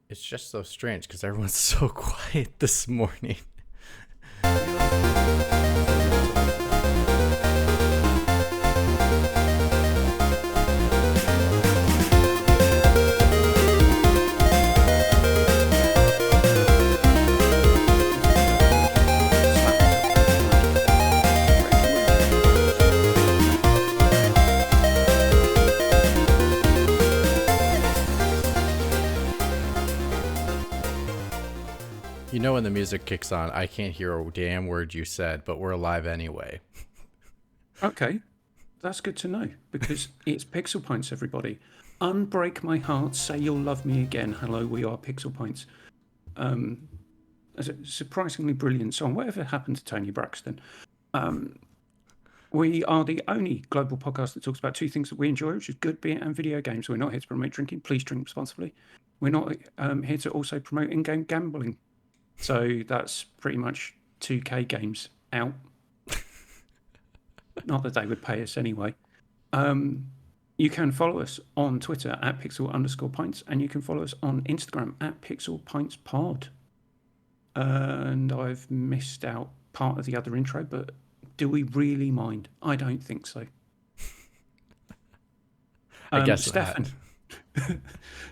It's just so strange because everyone's so quiet this morning. You know when the music kicks on, I can't hear a damn word you said, but we're live anyway. Okay, that's good to know because it's Pixel Pints, everybody. Unbreak my heart, say you'll love me again. Hello, we are Pixel Pints. It's a surprisingly brilliant song. Whatever happened to Tony Braxton? We are the only global podcast that talks about two things that we enjoy, which is good beer and video games. We're not here to promote drinking. Please drink responsibly. We're not here to also promote in-game gambling. So that's pretty much 2K games out. Not that they would pay us anyway. You can follow us on Twitter at pixel_pints, and you can follow us on Instagram at pixelpintspod. And I've missed out part of the other intro, but do we really mind? I don't think so. I guess Stefan.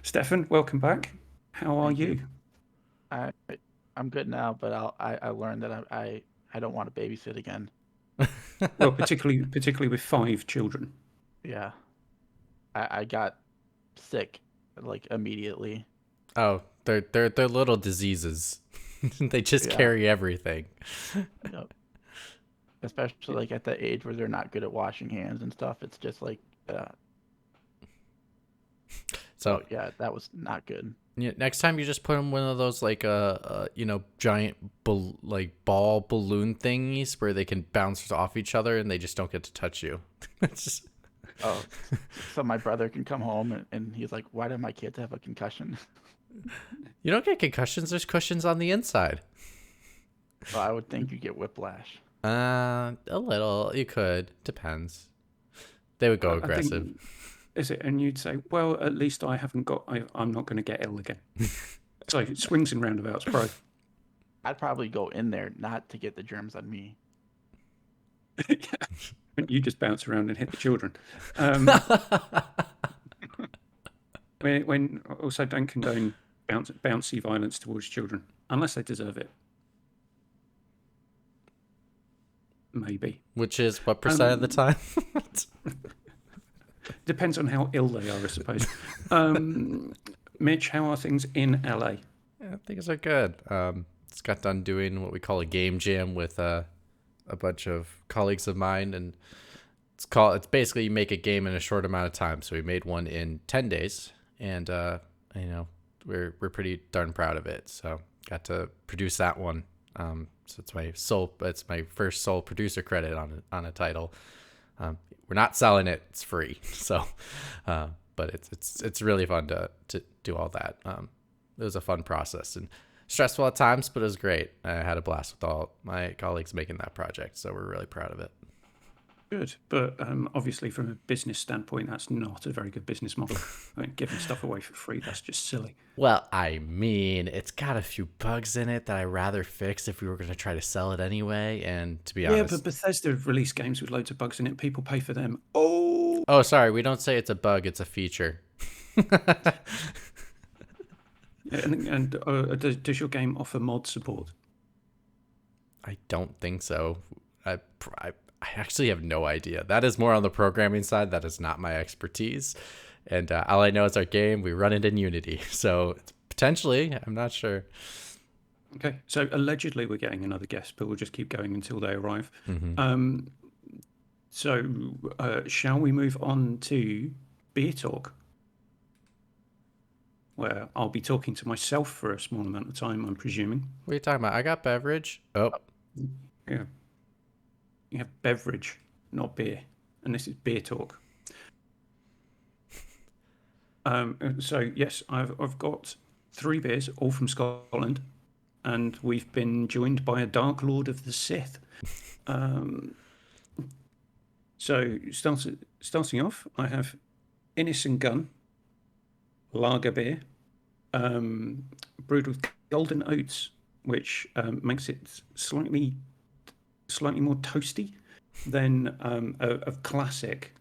Stefan, welcome back. How are you? I'm good now, but I learned that I don't want to babysit again. Well, particularly with 5 children. Yeah, I got sick like immediately. Oh, they're little diseases. They just carry everything. Yep. Especially like at the age where they're not good at washing hands and stuff. It's just like, so yeah, that was not good. Yeah, next time you just put them one of those like giant ball balloon thingies where they can bounce off each other and they just don't get to touch you. Just... Oh, so my brother can come home and he's like, "Why do my kids have a concussion?" You don't get concussions. There's cushions on the inside. Well, I would think you get whiplash. A little. You could. Depends. They would go aggressive. Is it? And you'd say, well, at least I haven't got, I'm not going to get ill again. So it swings and roundabouts, bro. I'd probably go in there not to get the germs on me. You just bounce around and hit the children. When also don't condone bouncy violence towards children, unless they deserve it. Maybe. Which is what percent of the time? Depends on how ill they are, I suppose. Mitch, how are things in LA? Yeah, things are good. Just got done doing what we call a game jam with a bunch of colleagues of mine, and it's basically you make a game in a short amount of time. So we made one in 10 days, and we're pretty darn proud of it. So got to produce that one. So it's my first sole producer credit on a title. We're not selling it; it's free. So, but it's really fun to do all that. It was a fun process and stressful at times, but it was great. I had a blast with all my colleagues making that project, so we're really proud of it. Good, but obviously from a business standpoint, that's not a very good business model. I mean, giving stuff away for free, that's just silly. Well, I mean, it's got a few bugs in it that I'd rather fix if we were going to try to sell it anyway, and to be honest... Yeah, but Bethesda release games with loads of bugs in it, people pay for them. Oh, sorry, we don't say it's a bug, it's a feature. And does your game offer mod support? I don't think so. I actually have no idea. That is more on the programming side. That is not my expertise. And all I know is our game, we run it in Unity. So potentially, I'm not sure. Okay, so allegedly we're getting another guest, but we'll just keep going until they arrive. Mm-hmm. Shall we move on to beer talk? Where I'll be talking to myself for a small amount of time, I'm presuming. What are you talking about? I got beverage. Oh. Yeah. You have beverage, not beer. And this is beer talk. So, yes, I've got 3 beers, all from Scotland. And we've been joined by a Dark Lord of the Sith. So, starting off, I have Innocent Gun, lager beer, brewed with golden oats, which makes it slightly more toasty than a classic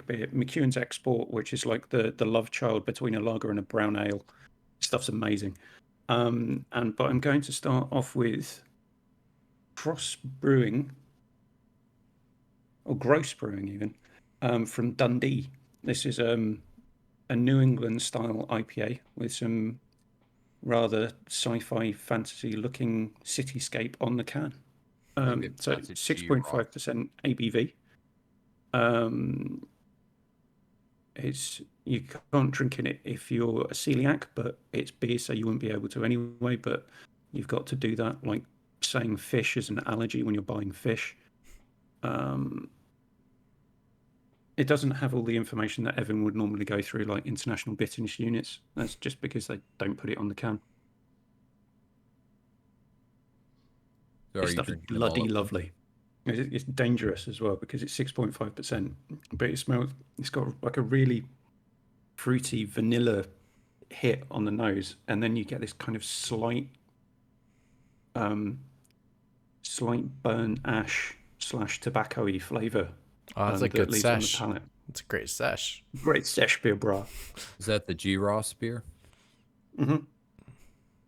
beer. McEwen's Export, which is like the love child between a lager and a brown ale. Stuff's amazing. But I'm going to start off with Cross Brewing, or Gross Brewing even, from Dundee. This is a New England style IPA with some rather sci-fi fantasy looking cityscape on the can. So 6.5% ABV. You can't drink in it if you're a celiac, but it's beer, so you wouldn't be able to anyway. But you've got to do that, like saying fish is an allergy when you're buying fish. It doesn't have all the information that Evan would normally go through, like international bitterness units. That's just because they don't put it on the can. So This stuff is bloody lovely. It's dangerous as well because it's 6.5%, but it smells. It's got like a really fruity vanilla hit on the nose, and then you get this kind of slight burnt ash / tobacco-y flavour. Oh, that's a good sesh. On the palate. It's a great sesh. Great sesh beer, bra. Is that the G Ross beer? Mm-hmm. Nice.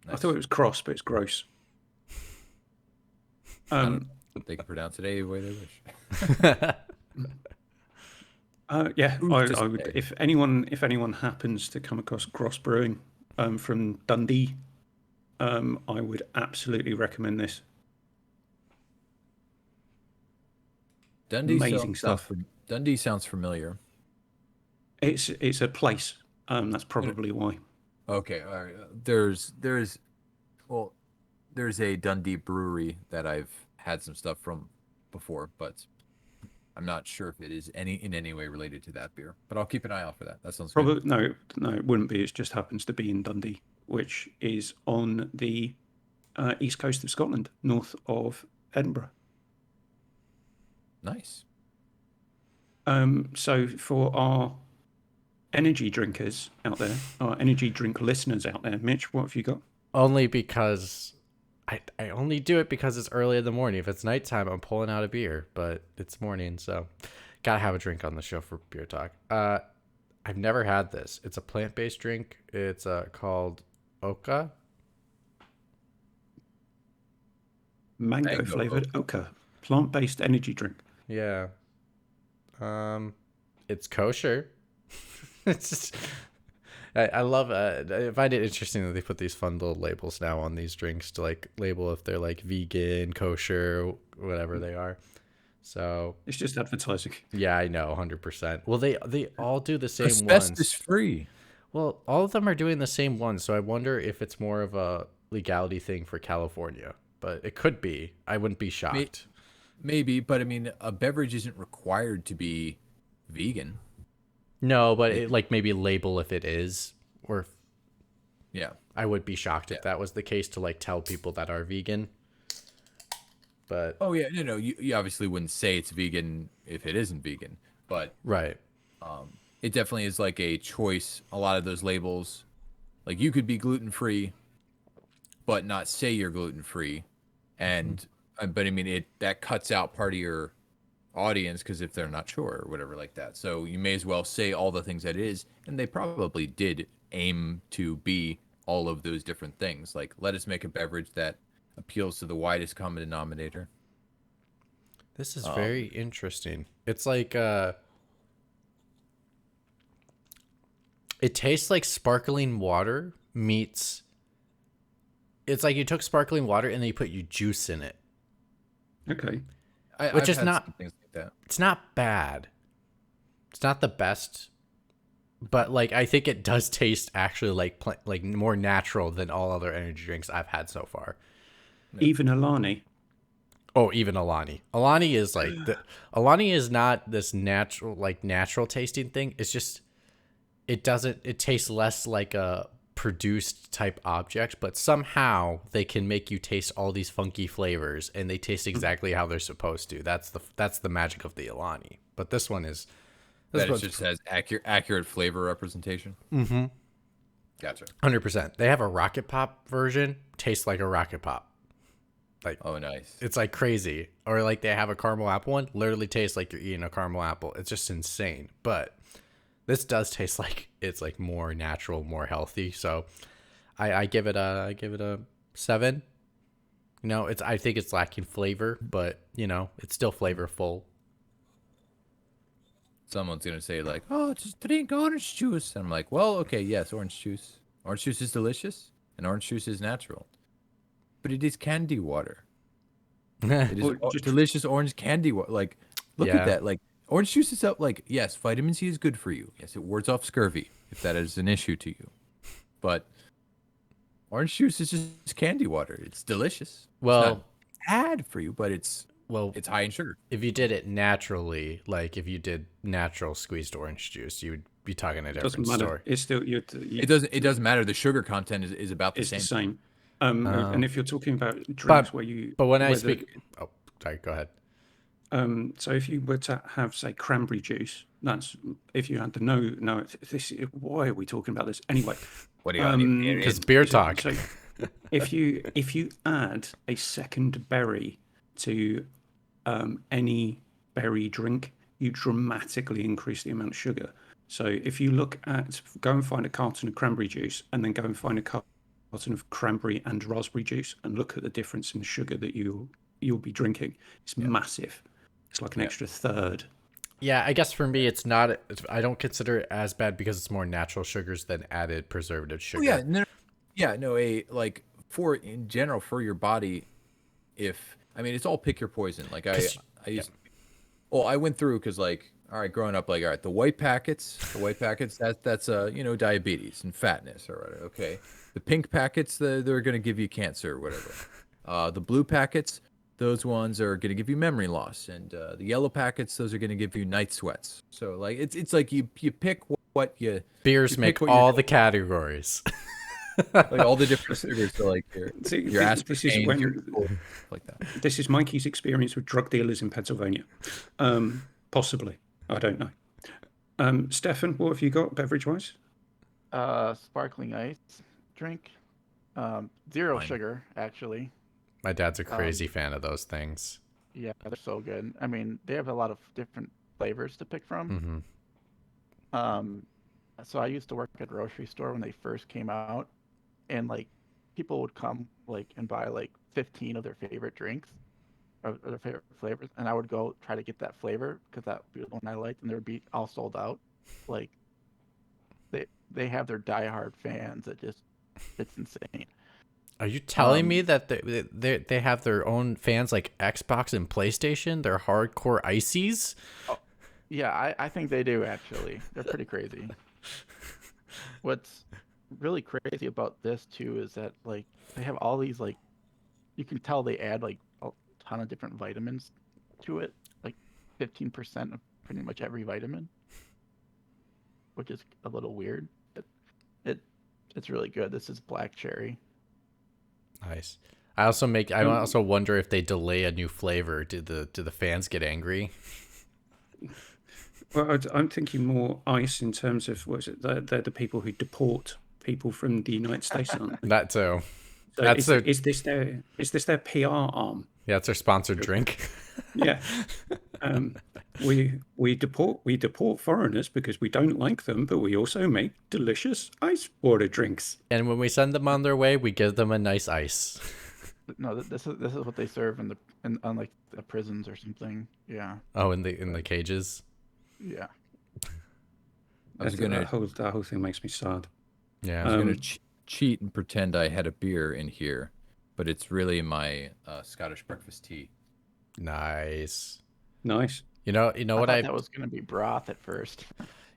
I thought it was cross, but it's gross. They can pronounce it any way they wish. Yeah, I would. If anyone happens to come across Gross Brewing from Dundee, I would absolutely recommend this. Dundee amazing stuff. Dundee sounds familiar. It's a place. That's probably why. Okay, all right. There's a Dundee brewery that I've had some stuff from before, but I'm not sure if it is in any way related to that beer. But I'll keep an eye out for that. That sounds probably good. No, it wouldn't be. It just happens to be in Dundee, which is on the east coast of Scotland, north of Edinburgh. Nice. So for our energy drinkers out there, our energy drink listeners out there, Mitch, what have you got? Only because I only do it because it's early in the morning. If it's nighttime, I'm pulling out a beer, but it's morning, so gotta have a drink on the show for beer talk. I've never had this. It's a plant-based drink. It's called Oka. Mango flavored Oka, plant-based energy drink. Yeah. It's kosher. It's just, I love I find it interesting that they put these fun little labels now on these drinks to like label if they're like vegan, kosher, whatever they are. So it's just advertising. Yeah, I know, 100%. Well, they all do the same ones. Asbestos free. Well, all of them are doing the same ones, so I wonder if it's more of a legality thing for California. But it could be. I wouldn't be shocked. Maybe, but I mean, a beverage isn't required to be vegan. No, but it, like maybe label if it is, or yeah, I would be shocked if that was the case to like tell people that are vegan. But no, you obviously wouldn't say it's vegan if it isn't vegan, but right, it definitely is like a choice. A lot of those labels, like you could be gluten free, but not say you're gluten free, and but I mean that cuts out part of your audience because if they're not sure or whatever like that, so you may as well say all the things that it is, and they probably did aim to be all of those different things. Like, let us make a beverage that appeals to the widest common denominator. This is very interesting. It's like it tastes like sparkling water meets. It's like you took sparkling water and then you put your juice in it. Okay. Which I've is not things like that. It's not bad. It's not the best, but like I think it does taste actually like more natural than all other energy drinks I've had so far. Even Alani. Oh, even Alani. Alani is like Alani is not this natural tasting thing. It's just it tastes less like a produced type object, but somehow they can make you taste all these funky flavors and they taste exactly how they're supposed to. That's the magic of the Alani. But this one is That it just has accurate flavor representation. Mm-hmm. Gotcha. 100%. They have a Rocket Pop version. Tastes like a Rocket Pop. Like, Oh, nice. it's like crazy. Or like they have a caramel apple one. Literally tastes like you're eating a caramel apple. It's just insane. But this does taste like it's like more natural, more healthy. So I give it a 7. You know, I think it's lacking flavor, but you know, it's still flavorful. Someone's gonna say like, "Oh, just drink orange juice." And I'm like, "Well, okay, yes, orange juice. Orange juice is delicious, and orange juice is natural, but it is candy water. It is Well, just delicious orange candy water. Like, look at Yeah. that. Like, orange juice is up. Like, yes, vitamin C is good for you. Yes, it wards off scurvy if that is an issue to you. But orange juice is just candy water. It's delicious. Well- it's not bad for you, but it's Well, high in sugar. if you did it naturally, like if you did natural squeezed orange juice, you would be talking a different doesn't matter. story. It's still It doesn't matter. The sugar content is about the it's same. the same. And if you're talking about drinks But where you, But when I where the- speak, oh, sorry, go ahead. so if you were to have, say, cranberry juice, that's if you had the no, why are we talking about this anyway? What do you Because beer talk. So if you add a second berry to any berry drink, you dramatically increase the amount of sugar. So if you go and find a carton of cranberry juice and then go and find a carton of cranberry and raspberry juice and look at the difference in the sugar that you'll be drinking, it's massive. It's like an extra third. Yeah, I guess for me, it's not. I don't consider it as bad because it's more natural sugars than added preservative sugar. Oh, for in general for your body, it's all pick your poison. Like I used, I went through because like all right, growing up, like all right, the white packets, that's diabetes and fatness or whatever. Okay, the pink packets, they're gonna give you cancer or whatever. The blue packets, those ones are gonna give you memory loss, and the yellow packets, those are gonna give you night sweats. So like it's like you pick what you Beers you make pick what all you're- the categories. like all the different sugars. So like your This is aspartame, your like that. This is Mikey's experience with drug dealers in Pennsylvania. Possibly. I don't know. Stefan, what have you got beverage-wise? Sparkling ice drink. Zero Fine. sugar, actually. My dad's a crazy fan of those things. Yeah, they're so good. I mean, they have a lot of different flavors to pick from. Hmm. So I used to work at a grocery store when they first came out, and like people would come like and buy like 15 of their favorite drinks or their favorite flavors, and I would go try to get that flavor because that would be the one I liked, and they would be all sold out. Like they have their diehard fans that just it's insane. Are you telling me that they have their own fans like Xbox and PlayStation? They're hardcore ices? Yeah, I think they do actually. They're pretty crazy. What's really crazy about this too is that like they have all these like you can tell they add like a ton of different vitamins to it, like 15% of pretty much every vitamin, which is a little weird. It's really good. This is black cherry. Nice. I also wonder if they delay a new flavor. Do the fans get angry? Well, I'm thinking more ice in terms of what is it? They're the people who deport people from the United States, aren't they? That too. So That's is this their PR arm? Yeah, it's their sponsored drink. Yeah. We deport foreigners because we don't like them, but we also make delicious ice water drinks. And when we send them on their way, we give them a nice ice. No, this is what they serve on like the prisons or something. Yeah, Oh, in the cages. yeah. That whole thing makes me sad. Yeah. I was gonna cheat and pretend I had a beer in here, but it's really my Scottish breakfast tea. Nice. Nice. You know what thought that was gonna be broth at first.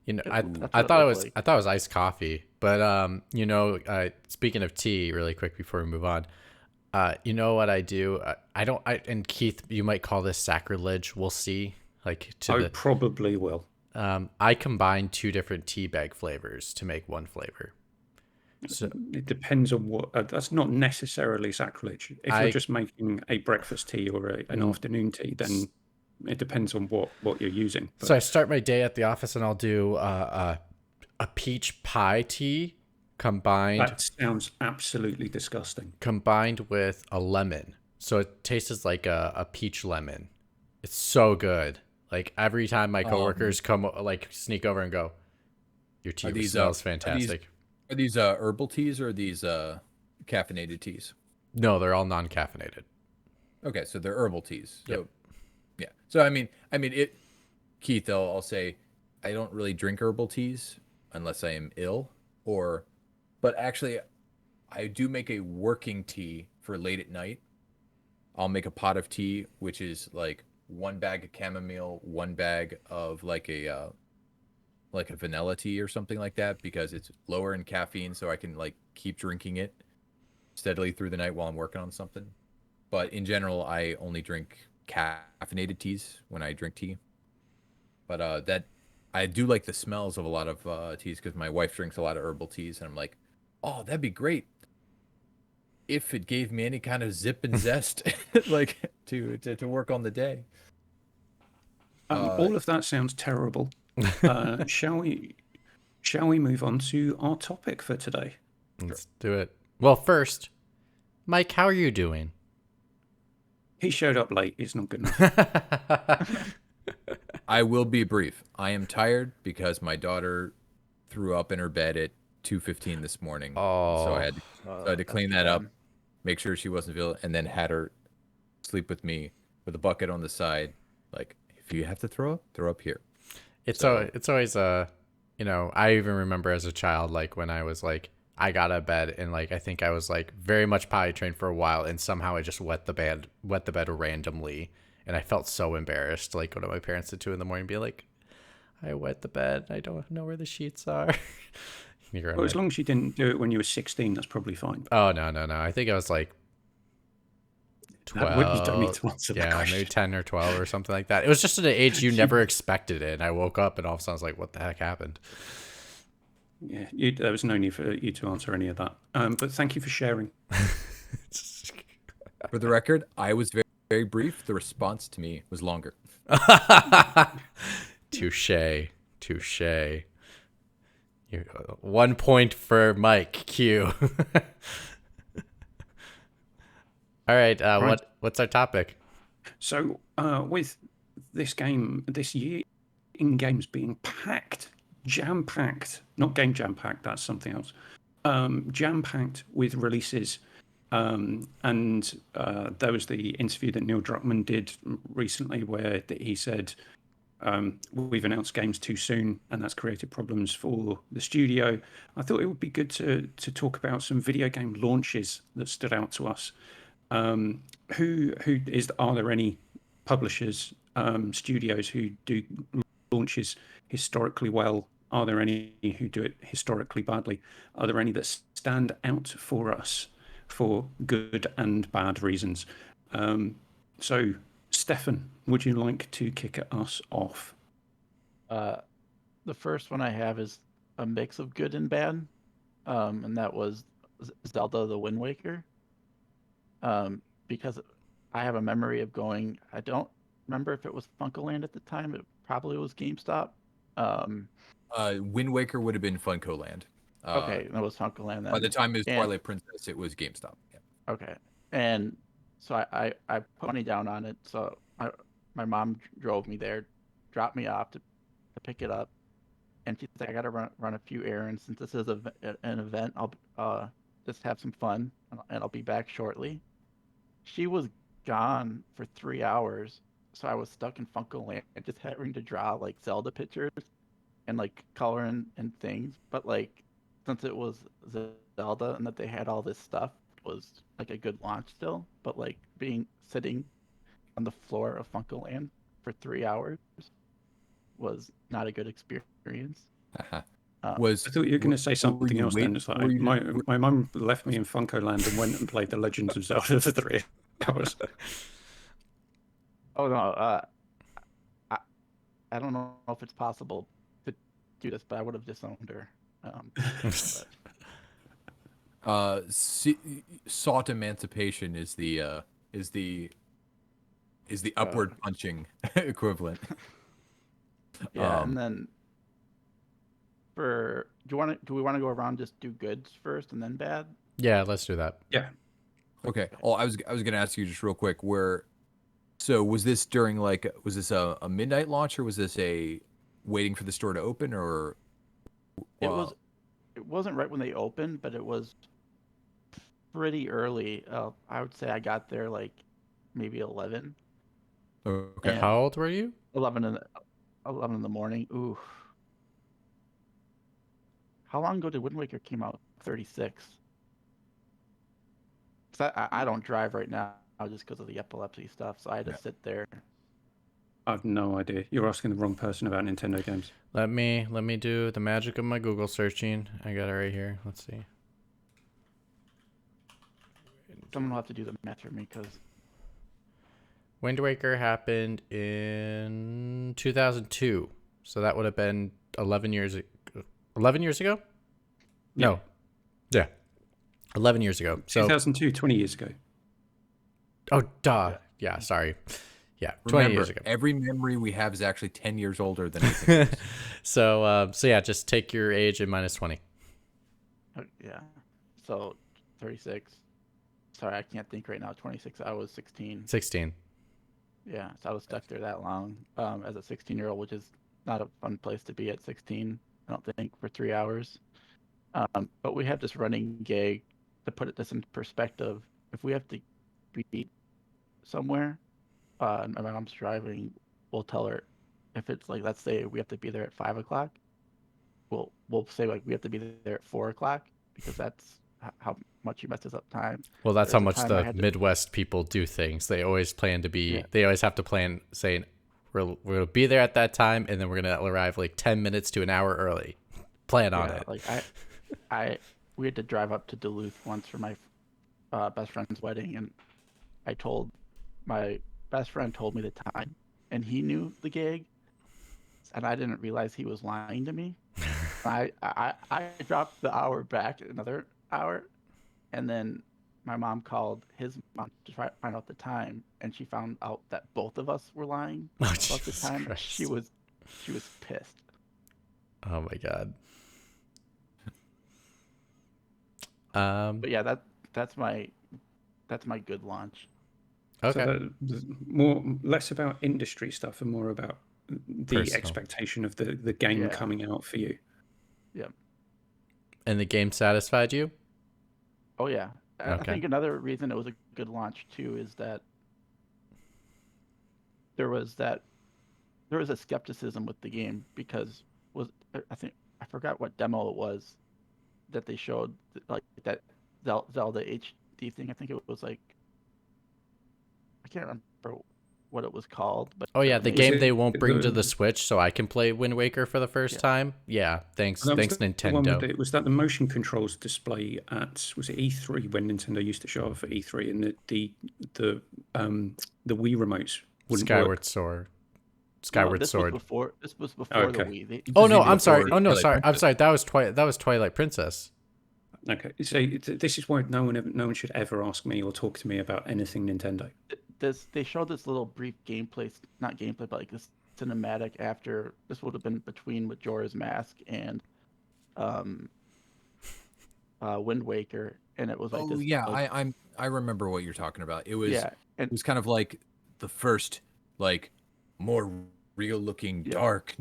I That's I what thought it it looked was like. I thought it was iced coffee, but speaking of tea, really quick before we move on, you know what I do? And Keith, you might call this sacrilege. We'll see. I probably will. I combine 2 different tea bag flavors to make one flavor. So It depends on what. That's not necessarily sacrilege. If you're just making a breakfast tea or an afternoon tea, then it depends on what you're using. So I start my day at the office and I'll do a peach pie tea combined That sounds absolutely disgusting. with a lemon. So it tastes like a peach lemon. It's so good. Like every time my coworkers come like sneak over and go, "Your tea smells fantastic." Are these herbal teas or are these caffeinated teas? No, they're all non-caffeinated. Okay, so they're herbal teas. So Yep. yeah. So I mean it. Keith, I'll say, I don't really drink herbal teas unless I am ill, but actually, I do make a working tea for late at night. I'll make a pot of tea, which is like 1 bag of chamomile, 1 bag of like a vanilla tea or something like that, because it's lower in caffeine, so I can like keep drinking it steadily through the night while I'm working on something. But in general, I only drink caffeinated teas when I drink tea. But that I do like the smells of a lot of teas because my wife drinks a lot of herbal teas, and I'm like, oh, that'd be great if it gave me any kind of zip and zest, like to work on the day. All of that sounds terrible. Shall we move on to our topic for today? Let's do it. Well, first, Mike, how are you doing? He showed up late. It's not good enough. I will be brief. I am tired because my daughter threw up in her bed at 2:15 this morning. So I had to clean that up, make sure she wasn't feeling, and then had her sleep with me with a bucket on the side. Like, if you have to throw up here. It's always you know, I even remember as a child, like when I was like, I got out of bed and like I think I was like very much potty trained for a while, and somehow I just wet the bed randomly, and I felt so embarrassed to like go to my parents at 2 a.m. and be like, I wet the bed. I don't know where the sheets are. Well, as long as you didn't do it when you were 16, that's probably fine. Oh no. I think I was like 12. You don't need to answer that question. Maybe 10 or 12 or something like that. It was just at an age you never expected it. And I woke up and all of a sudden I was like, what the heck happened? Yeah, there was no need for you to answer any of that. But thank you for sharing. For the record, I was very, very brief. The response to me was longer. Touche. 1 point for Mike. Q. All right. What's our topic? So, with this year in games being jam-packed, not game jam-packed, that's something else, jam-packed with releases. And there was the interview that Neil Druckmann did recently where he said, we've announced games too soon, and that's created problems for the studio. I thought it would be good to talk about some video game launches that stood out to us. Are there any publishers, studios who do launches historically well? Are there any who do it historically badly? Are there any that stand out for us for good and bad reasons? So, Stefan, would you like to kick us off? The first one I have is a mix of good and bad, and that was Zelda: The Wind Waker. Because I have a memory of going. I don't remember if it was Funkoland at the time. It probably was GameStop. Wind Waker would have been Funkoland. Okay, that was Funkoland then. By the time it was Twilight Princess, it was GameStop. Yeah. Okay, and so I put money down on it. So my mom drove me there, dropped me off to pick it up, and she's like, I gotta run a few errands since this is an event. I'll just have some fun, and I'll be back shortly. She was gone for 3 hours, so I was stuck in Funkoland and just having to draw like Zelda pictures and like color and things. But like, since it was Zelda and that they had all this stuff, it was like a good launch still. But like sitting on the floor of Funkoland for 3 hours was not a good experience. I thought you were going to say something else then. It's like, my mum left me in Funkoland and went and played The Legends of Zelda for 3 hours. Oh no, I don't know if it's possible to do this, but I would have disowned her. Sought emancipation is the upward punching equivalent. Yeah, and then Do we want to go around and just do goods first and then bad? Yeah, let's do that. Yeah. Okay. Oh, I was gonna ask you just real quick. So was this during was this a midnight launch, or was this a waiting for the store to open, or It wasn't right when they opened, but it was pretty early. I would say I got there like maybe 11. okay? And How old were you? 11 in the morning. Ooh. How long ago did Wind Waker came out? 36. 'Cause I don't drive right now just because of the epilepsy stuff, so I had to sit there. I have no idea. You're asking the wrong person about Nintendo games. Let me do the magic of my Google searching. I got it right here. Let's see. Someone will have to do the math for me because Wind Waker happened in 2002, so that would have been 11 years. 11 years ago? Yeah. No. Yeah. 11 years ago. So 2002, 20 years ago. oh, duh. Yeah, sorry. Yeah, 20 Remember, years ago. every memory we have is actually 10 years older than we think it is. So yeah, just take your age and minus 20. yeah, so 36. Sorry, I can't think right now. 26. I was 16. 16. Yeah, so I was stuck there that long as a 16-year-old, which is not a fun place to be at 16. I don't think for 3 hours. But we have this running gag to put this in perspective. If we have to be somewhere, and my mom's driving, we'll tell her if it's like, let's say we have to be there at 5 o'clock. We'll say like we have to be there at 4 o'clock because that's how much he messes up time. Well, that's how There's a much time the I had to- Midwest people do things. They always plan to be. Yeah. They always have to plan saying we're gonna be there at that time, and then we're gonna arrive like 10 minutes to an hour early. Plan on it. Like we had to drive up to Duluth once for my best friend's wedding, and my best friend told me the time, and he knew the gig, and I didn't realize he was lying to me. I dropped the hour back another hour, and then my mom called his mom to try to find out the time, and she found out that both of us were lying Oh, about the Jesus time. Christ. She was pissed. Oh my god. But yeah, that's my good launch. Okay. So less about industry stuff and more about the Personal. expectation of the game Yeah. coming out for you. Yeah. And the game satisfied you? Oh yeah. I Okay. think another reason it was a good launch too is that there was a skepticism with the game because I forgot what demo it was that they showed, like that Zelda HD thing. I think it was like, I can't remember what it was called, but Oh yeah, the game they won't bring to the the- Switch, so I can play Wind Waker for the first Yeah. time. Yeah, thanks, And that was thanks the one with Nintendo. was that the motion controls display at, was it E3 when Nintendo used to show off at E3, and the Wii remotes wouldn't Skyward work. Sword. No, Skyward this Sword. Was before the Okay. Wii. Oh no, Even I'm sorry. before Oh no, Twilight sorry. I'm Princess. sorry. That was Twilight Princess. Okay, so this is why no one should ever ask me or talk to me about anything Nintendo. They showed this little brief gameplay, not gameplay, but like this cinematic after. This would have been between Majora's Mask and Wind Waker, and it was like Oh this. yeah, like, I remember what you're talking about. It was yeah, and it was kind of like the first like more real looking Yeah. dark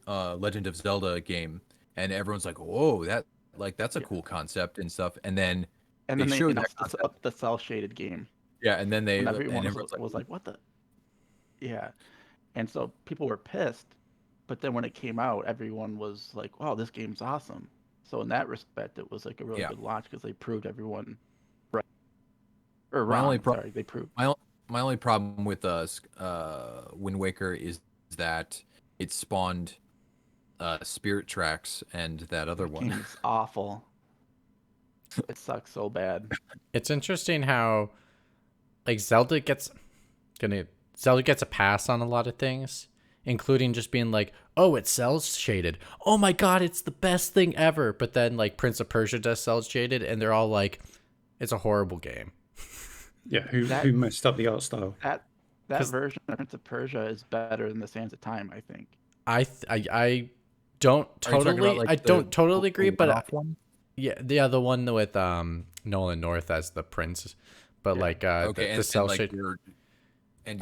Legend of Zelda game, and everyone's like, "Whoa, that's a Yeah. cool concept and stuff." And then and they then they showed that announced concept. the cell shaded game, Yeah, and then and and everyone everyone's was like, "What the?" Yeah, and so people were pissed, but then when it came out, everyone was like, "Wow, this game's awesome." So in that respect, it was like a really Yeah. good launch because they proved everyone right or My only wrong. Sorry, they proved. my only problem with Wind Waker is that it spawned Spirit Tracks and that other one. Game's awful. It sucks so bad. It's interesting how like Zelda gets a pass on a lot of things, including just being like, oh, it cells shaded. Oh my god, it's the best thing ever. But then like Prince of Persia does cells shaded, and they're all like, it's a horrible game. Yeah, who messed up the art style? That 'Cause- version of Prince of Persia is better than the Sands of Time, I think. I don't Are you talking totally. about like I don't totally agree, but one-off one? yeah, the one with Nolan North as the prince, but Yeah. like Okay, the and cell like shade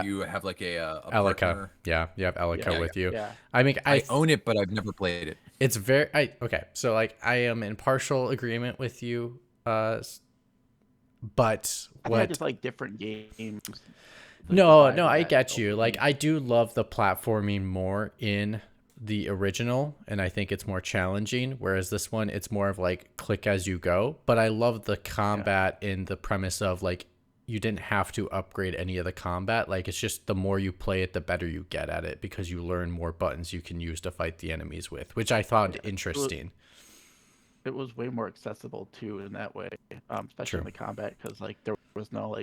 you have like a Elika. partner. Yeah, you have Elika Yeah. with you. Yeah. I mean, I own it, but I've never played it. it's very okay. So like I am in partial agreement with you, but I think I what just like different games. Like the No, vibe no, of I that get you. Like opening. I do love the platforming more in the original, and I think it's more challenging, whereas this one it's more of like click as you go. But I love the combat in the premise of like you didn't have to upgrade any of the combat. Like it's just the more you play it, the better you get at it because you learn more buttons you can use to fight the enemies with, which I found Yeah. interesting. It was way more accessible too in that way, especially True. in the combat, because like there was no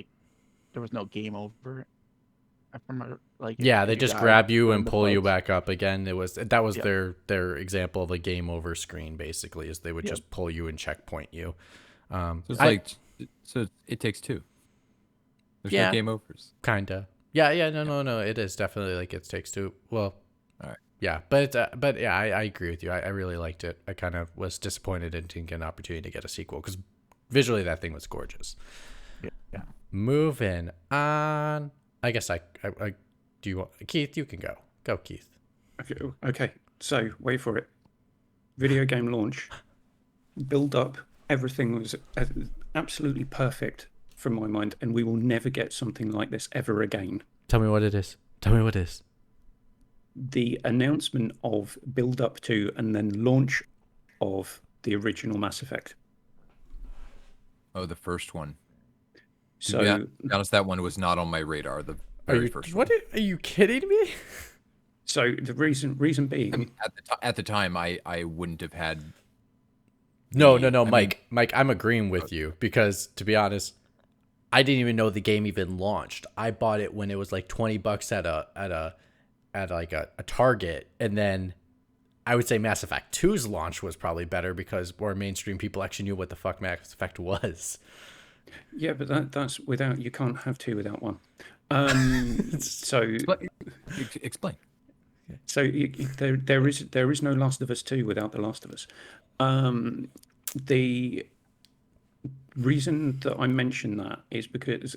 game over. I remember like Yeah, if they you just died, grab you were in and the pull you bugs. back up again. That was Yep. their example of a game over screen basically, is they would Yep. just pull you and checkpoint you. So it's I like, so it takes two. There's no yeah, game overs. kinda. Yeah, no. It is definitely like it takes two. Well, All right. yeah, but yeah, I agree with you. I really liked it. I kind of was disappointed it didn't get an opportunity to get a sequel because visually that thing was gorgeous. Yeah. Moving on. I guess I do you want Keith? You can go. Go, Keith. Okay, so wait for it. Video game launch, build up, everything was absolutely perfect from my mind, and we will never get something like this ever again. Tell me what it is. Tell me what it is. The announcement of build up to and then launch of the original Mass Effect. Oh, the first one. So, To be honest, that one was not on my radar. The very first one. Are you kidding me? so the reason being, I mean, at the time, I wouldn't have had. No, I mean, Mike, I'm agreeing with you because to be honest, I didn't even know the game even launched. I bought it when it was like $20 at like a Target, and then I would say Mass Effect 2's launch was probably better because more mainstream people actually knew what the fuck Mass Effect was. yeah, but that's without, you can't have two without one. So explain. there is no Last of Us 2 without The Last of Us. The reason that I mention that is because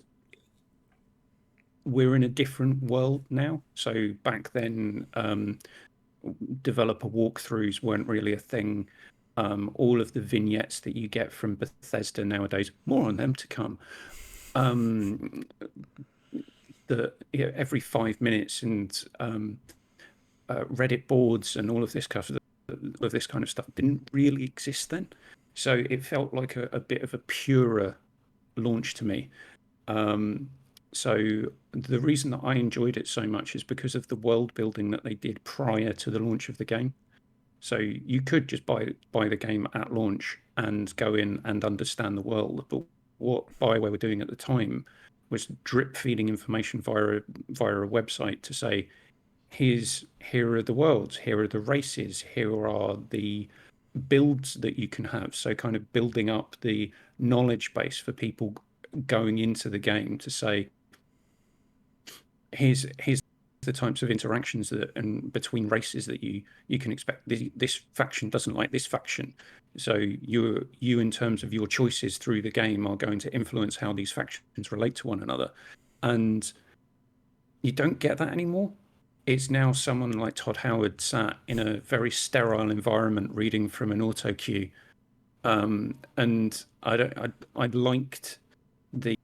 we're in a different world now. So back then, developer walkthroughs weren't really a thing. All of the vignettes that you get from Bethesda nowadays, more on them to come. Every 5 minutes and Reddit boards and all of this kind of stuff didn't really exist then. So it felt like a bit of a purer launch to me. So the reason that I enjoyed it so much is because of the world building that they did prior to the launch of the game. So you could just buy the game at launch and go in and understand the world. But what BioWare were doing at the time was drip feeding information via a website to say, here are the worlds, here are the races, here are the builds that you can have. So kind of building up the knowledge base for people going into the game to say, here's the types of interactions and between races that you can expect. This faction doesn't like this faction, so you in terms of your choices through the game are going to influence how these factions relate to one another, and you don't get that anymore. It's now someone like Todd Howard sat in a very sterile environment reading from an auto cue, and I liked the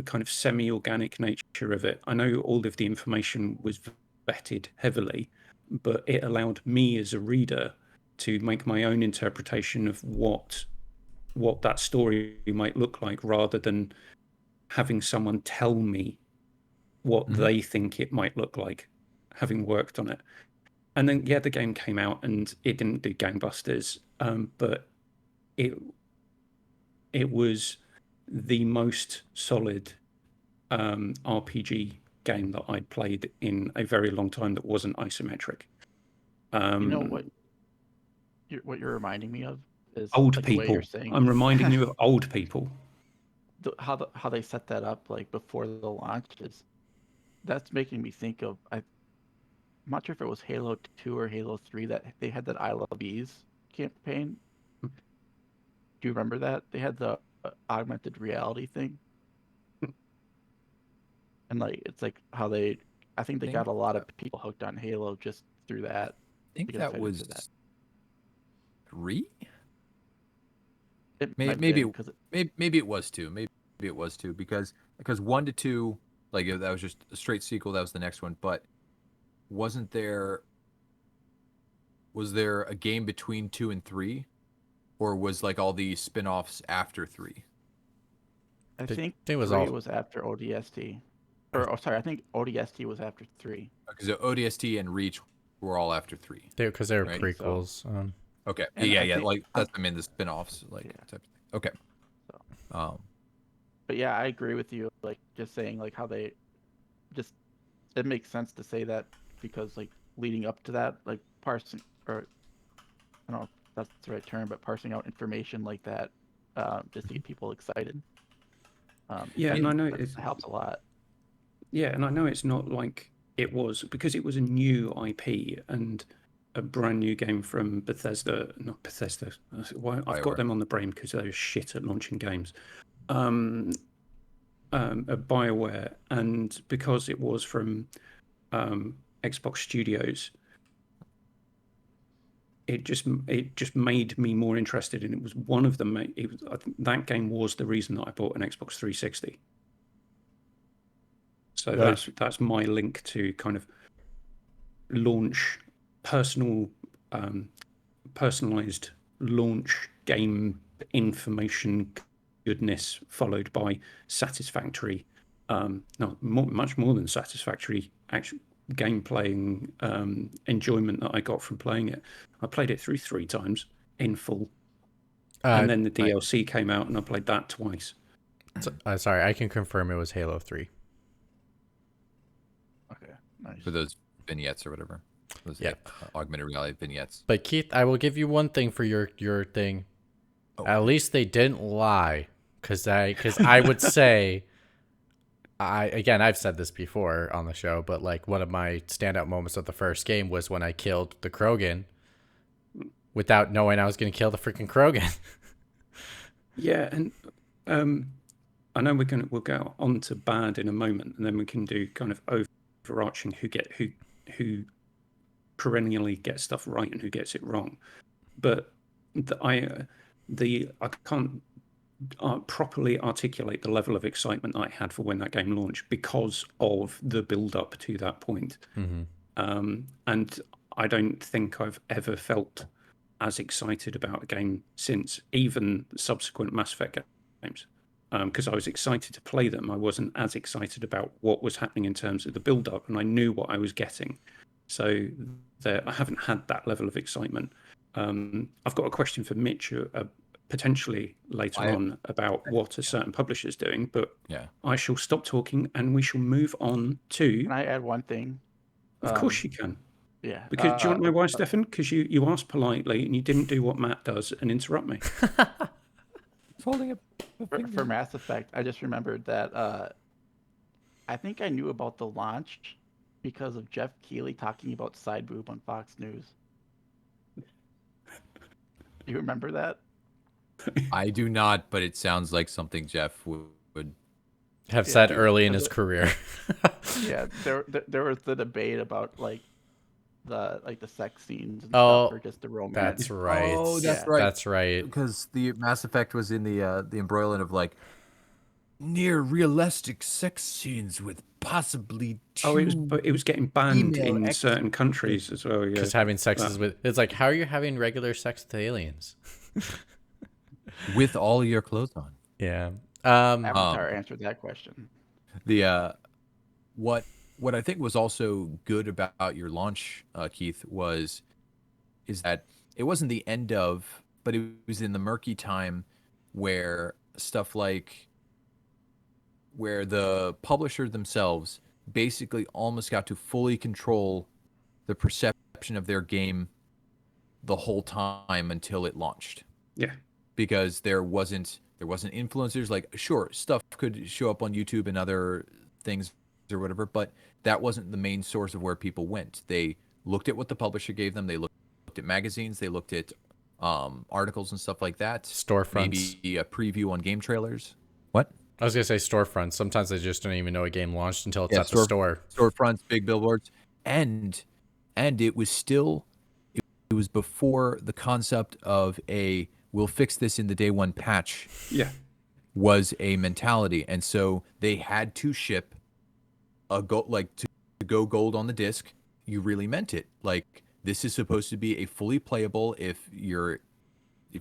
kind of semi-organic nature of it. I know all of the information was vetted heavily, but it allowed me as a reader to make my own interpretation of what that story might look like, rather than having someone tell me what they think it might look like, having worked on it. And then the game came out and it didn't do gangbusters, but it was the most solid RPG game that I'd played in a very long time that wasn't isometric. You know what you're reminding me of is Old like the way you're people. saying. I'm reminding you of old people. How they set that up like before the launch is that's making me think of I'm not sure if it was Halo 2 or Halo 3 that they had that I Love Bees campaign. Do you remember that? They had the augmented reality thing. And like it's like how I think they got a lot of people hooked on Halo just through that. I think get that excited was for that. 3. It Maybe might maybe have been, 'cause maybe it was 2. Maybe it was 2 because 1 to 2, like that was just a straight sequel. That was the next one. But wasn't there? Was there a game between 2 and 3, or was like all the spin-offs after 3? I Think think it was 3 all was after ODST. Or sorry, I think ODST was after 3. Because ODST and Reach were all after 3. because they were Right, prequels. Okay. And Yeah, I yeah. think Like that's the spin-offs, like yeah. type of thing. Okay. So, Um. but yeah, I agree with you. Like just saying like how they just it makes sense to say that because like leading up to that, like parsing or I don't know if that's the right term, but parsing out information like that, just to get people excited. Yeah, that, and I know that helps a lot. Yeah, and I know it's not like it was because it was a new IP and a brand new game from Bethesda, not Bethesda. Why I've got BioWare. them on the brain because they're shit at launching games. A BioWare, and because it was from Xbox Studios, it just made me more interested, and it was one of them. I think that game was the reason that I bought an Xbox 360. So Right. that's my link to kind of launch personalized launch game information goodness followed by satisfactory much more than satisfactory actual game playing enjoyment that I got from playing it. I played it through 3 times in full, and then the DLC came out and I played that twice. Sorry, I can confirm it was Halo 3. Okay, nice. For those vignettes or whatever. Those augmented reality vignettes. But Keith, I will give you one thing for your thing. Oh. At least they didn't lie, because I would say, I've said this before on the show, but like one of my standout moments of the first game was when I killed the Krogan without knowing I was going to kill the freaking Krogan. Yeah, and I know we'll go on to bad in a moment, and then we can do kind of overarching who perennially gets stuff right and who gets it wrong. But I can't properly articulate the level of excitement I had for when that game launched because of the build up to that point. And I don't think I've ever felt as excited about a game since, even subsequent Mass Effect games. Because I was excited to play them. I wasn't as excited about what was happening in terms of the build up, and I knew what I was getting. So I haven't had that level of excitement. I've got a question for Mitch potentially later on about what a certain publisher's doing, but I shall stop talking and we shall move on to... Can I add one thing? Of course you can. Yeah. Because do you want to know why, Stefan? Because you asked politely and you didn't do what Matt does and interrupt me. Holding a for Mass Effect, I just remembered that I think I knew about the launch because of Jeff Keighley talking about side boob on Fox News. Do you remember that? I do not, but it sounds like something Jeff would have said early in his career. Yeah, there was the debate about like the sex scenes and stuff, or just the romance. That's right. Oh, that's right. That's right. Because the Mass Effect was in the embroilment of like near realistic sex scenes with possibly it was getting banned in certain countries as well. Because having sex is with, it's like, how are you having regular sex with aliens? With all your clothes on. Yeah. Avatar answered that question. The what I think was also good about your launch, Keith, is that it wasn't the end of, but it was in the murky time where stuff like where the publisher themselves basically almost got to fully control the perception of their game the whole time until it launched. Yeah. Because there wasn't influencers. Like, sure, stuff could show up on YouTube and other things or whatever, but that wasn't the main source of where people went. They looked at what the publisher gave them. They looked at magazines. They looked at articles and stuff like that. Storefronts. Maybe a preview on game trailers. What? I was gonna say storefronts. Sometimes they just don't even know a game launched until it's Yeah, at the store. Storefronts, big billboards, and it was still it was before the concept of a we'll fix this in the day one patch Yeah. was a mentality, and so they had to ship a to go gold on the disc. You really meant it. Like, this is supposed to be a fully playable. If you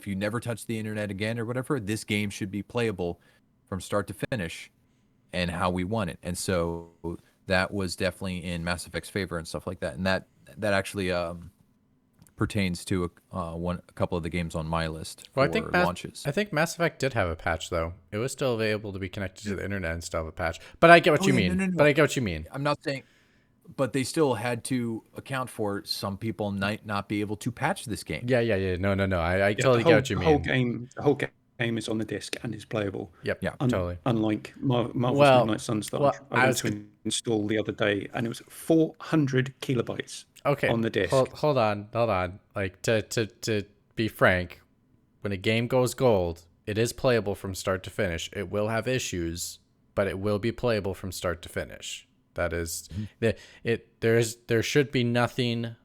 never touch the internet again or whatever, this game should be playable from start to finish, and how we want it. And so that was definitely in Mass Effect's favor and stuff like that. And that actually pertains to a couple of the games on my list for launches. I think Mass Effect did have a patch though. It was still able to be connected to the internet and still have a patch. But I get what you mean. No. But I get what you mean. I'm not saying, but they still had to account for some people might not be able to patch this game. Yeah. No. I totally get what you mean. The whole game is on the disc and is playable. Yep. Yeah. Totally. Unlike Marvel's Midnight Sunstar, I went to install the other day, and it was 400 kilobytes. Okay. On the disc. Hold on. Like, to be frank, when a game goes gold, it is playable from start to finish. It will have issues, but it will be playable from start to finish. That is, there should be nothing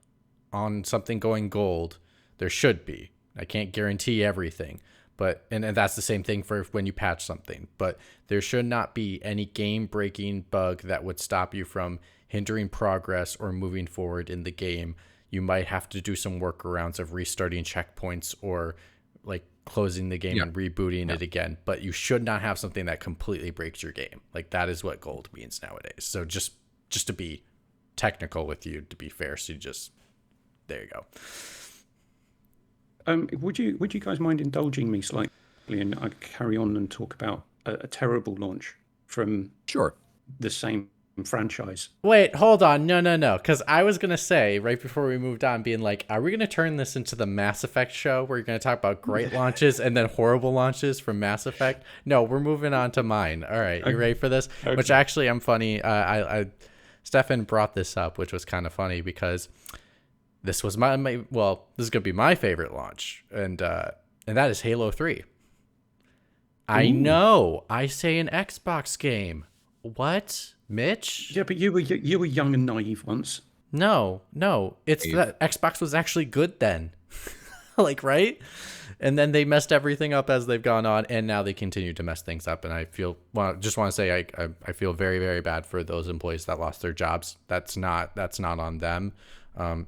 on something going gold. There should be. I can't guarantee everything, but and that's the same thing for when you patch something. But there should not be any game-breaking bug that would stop you from hindering progress or moving forward in the game. You might have to do some workarounds of restarting checkpoints or like closing the game and rebooting it again, but you should not have something that completely breaks your game. Like, that is what gold means nowadays. So just to be technical with you, to be fair, so there you go. Would you guys mind indulging me slightly, and I carry on and talk about a terrible launch from the same franchise? Wait, hold on. No. Because I was going to say right before we moved on, being like, are we going to turn this into the Mass Effect show where you're going to talk about great launches and then horrible launches from Mass Effect? No, we're moving on to mine. All right. You ready for this? Okay. Which actually, I'm funny. Stefan brought this up, which was kind of funny because this was this is going to be my favorite launch. And that is Halo 3. I know. I say an Xbox game. What? Mitch? Yeah, but you were young and naive once. No. It's that Xbox was actually good then. Like, right? And then they messed everything up as they've gone on, and now they continue to mess things up. And I just want to say I feel very, very bad for those employees that lost their jobs. That's not on them.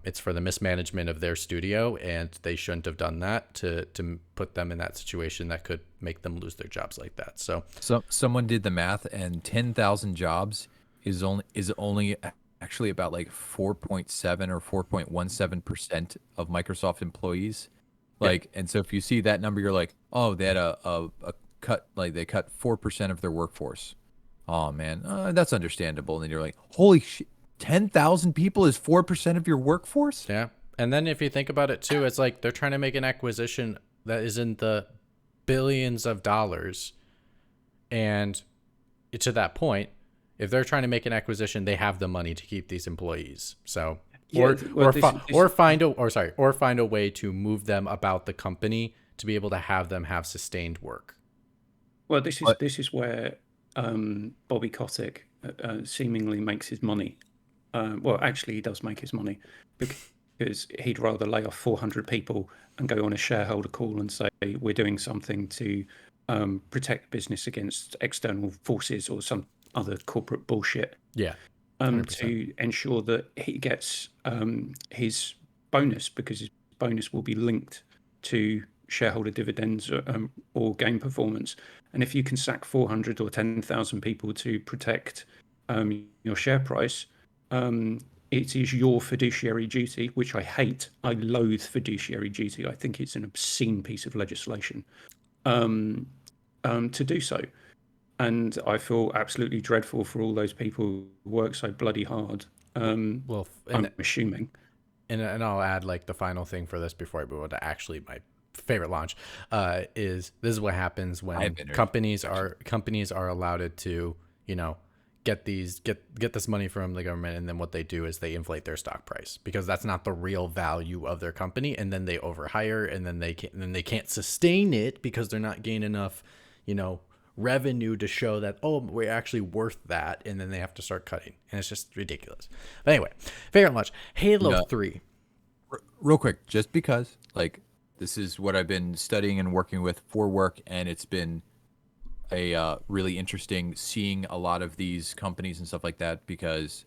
It's for the mismanagement of their studio, and they shouldn't have done that to put them in that situation that could make them lose their jobs like that. So someone did the math, and 10,000 jobs is only actually about like 4.7 or 4.17% of Microsoft employees. Like, and so if you see that number, you're like, oh, they had a cut, like they cut 4% of their workforce. Oh man, that's understandable. And then you're like, holy shit. 10,000 people is 4% of your workforce? Yeah. And then if you think about it too, it's like they're trying to make an acquisition that is in the billions of dollars. And to that point, if they're trying to make an acquisition, they have the money to keep these employees. So or find a way to move them about the company to be able to have them have sustained work. Well, this is where Bobby Kotick seemingly makes his money. Well, actually, he does make his money because he'd rather lay off 400 people and go on a shareholder call and say, we're doing something to protect business against external forces or some other corporate bullshit. Yeah. 100%. To ensure that he gets his bonus, because his bonus will be linked to shareholder dividends or game performance. And if you can sack 400 or 10,000 people to protect your share price, it is your fiduciary duty, which I hate. I loathe fiduciary duty. I think it's an obscene piece of legislation to do so. And I feel absolutely dreadful for all those people who work so bloody hard. I'm assuming. And I'll add like the final thing for this before I move on to actually my favorite launch is this is what happens when companies are allowed to, get this money from the government, and then what they do is they inflate their stock price because that's not the real value of their company, and then they overhire, and then they can't sustain it because they're not gaining enough, revenue to show that, oh, we're actually worth that, and then they have to start cutting, and it's just ridiculous. But anyway, favorite launch, Halo 3. Real quick, just because this is what I've been studying and working with for work, and it's been a really interesting seeing a lot of these companies and stuff like that, because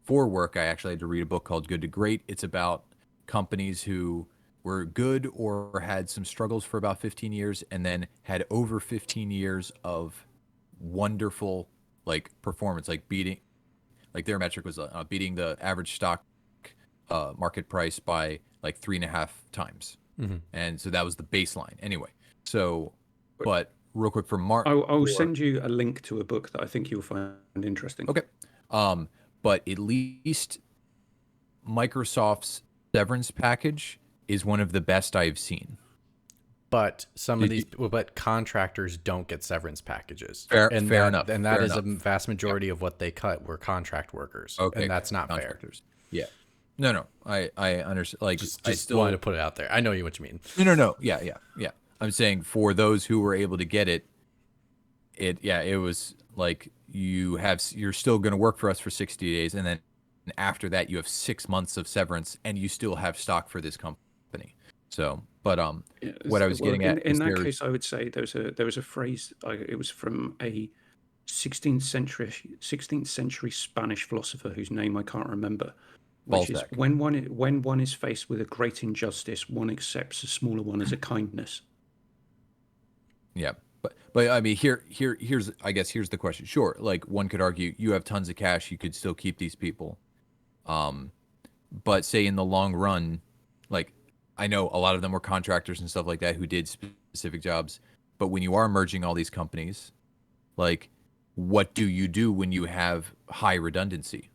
for work I actually had to read a book called Good to Great. It's about companies who were good or had some struggles for about 15 years and then had over 15 years of wonderful performance, beating, their metric was beating the average stock market price by 3.5 times. Mm-hmm. And so that was the baseline anyway. So, but real quick for Mark, I'll send you a link to a book that I think you'll find interesting. Okay. But at least Microsoft's severance package is one of the best I've seen. But but contractors don't get severance packages. Fair enough. And that is a vast majority of what they cut were contract workers. Okay. And that's not fair. Yeah. No. I understand. Just I still wanted to put it out there. I know what you mean. No. Yeah. I'm saying for those who were able to get it was you're still going to work for us for 60 days, and then after that you have 6 months of severance, and you still have stock for this company. So, but what I was getting at in that case, I would say there was a phrase. It was from a 16th century Spanish philosopher whose name I can't remember. Which is when one is faced with a great injustice, one accepts a smaller one as a kindness. Yeah, but I mean, here's the question. Sure, one could argue you have tons of cash, you could still keep these people, but say in the long run, I know a lot of them were contractors and stuff like that who did specific jobs, but when you are merging all these companies, what do you do when you have high redundancy?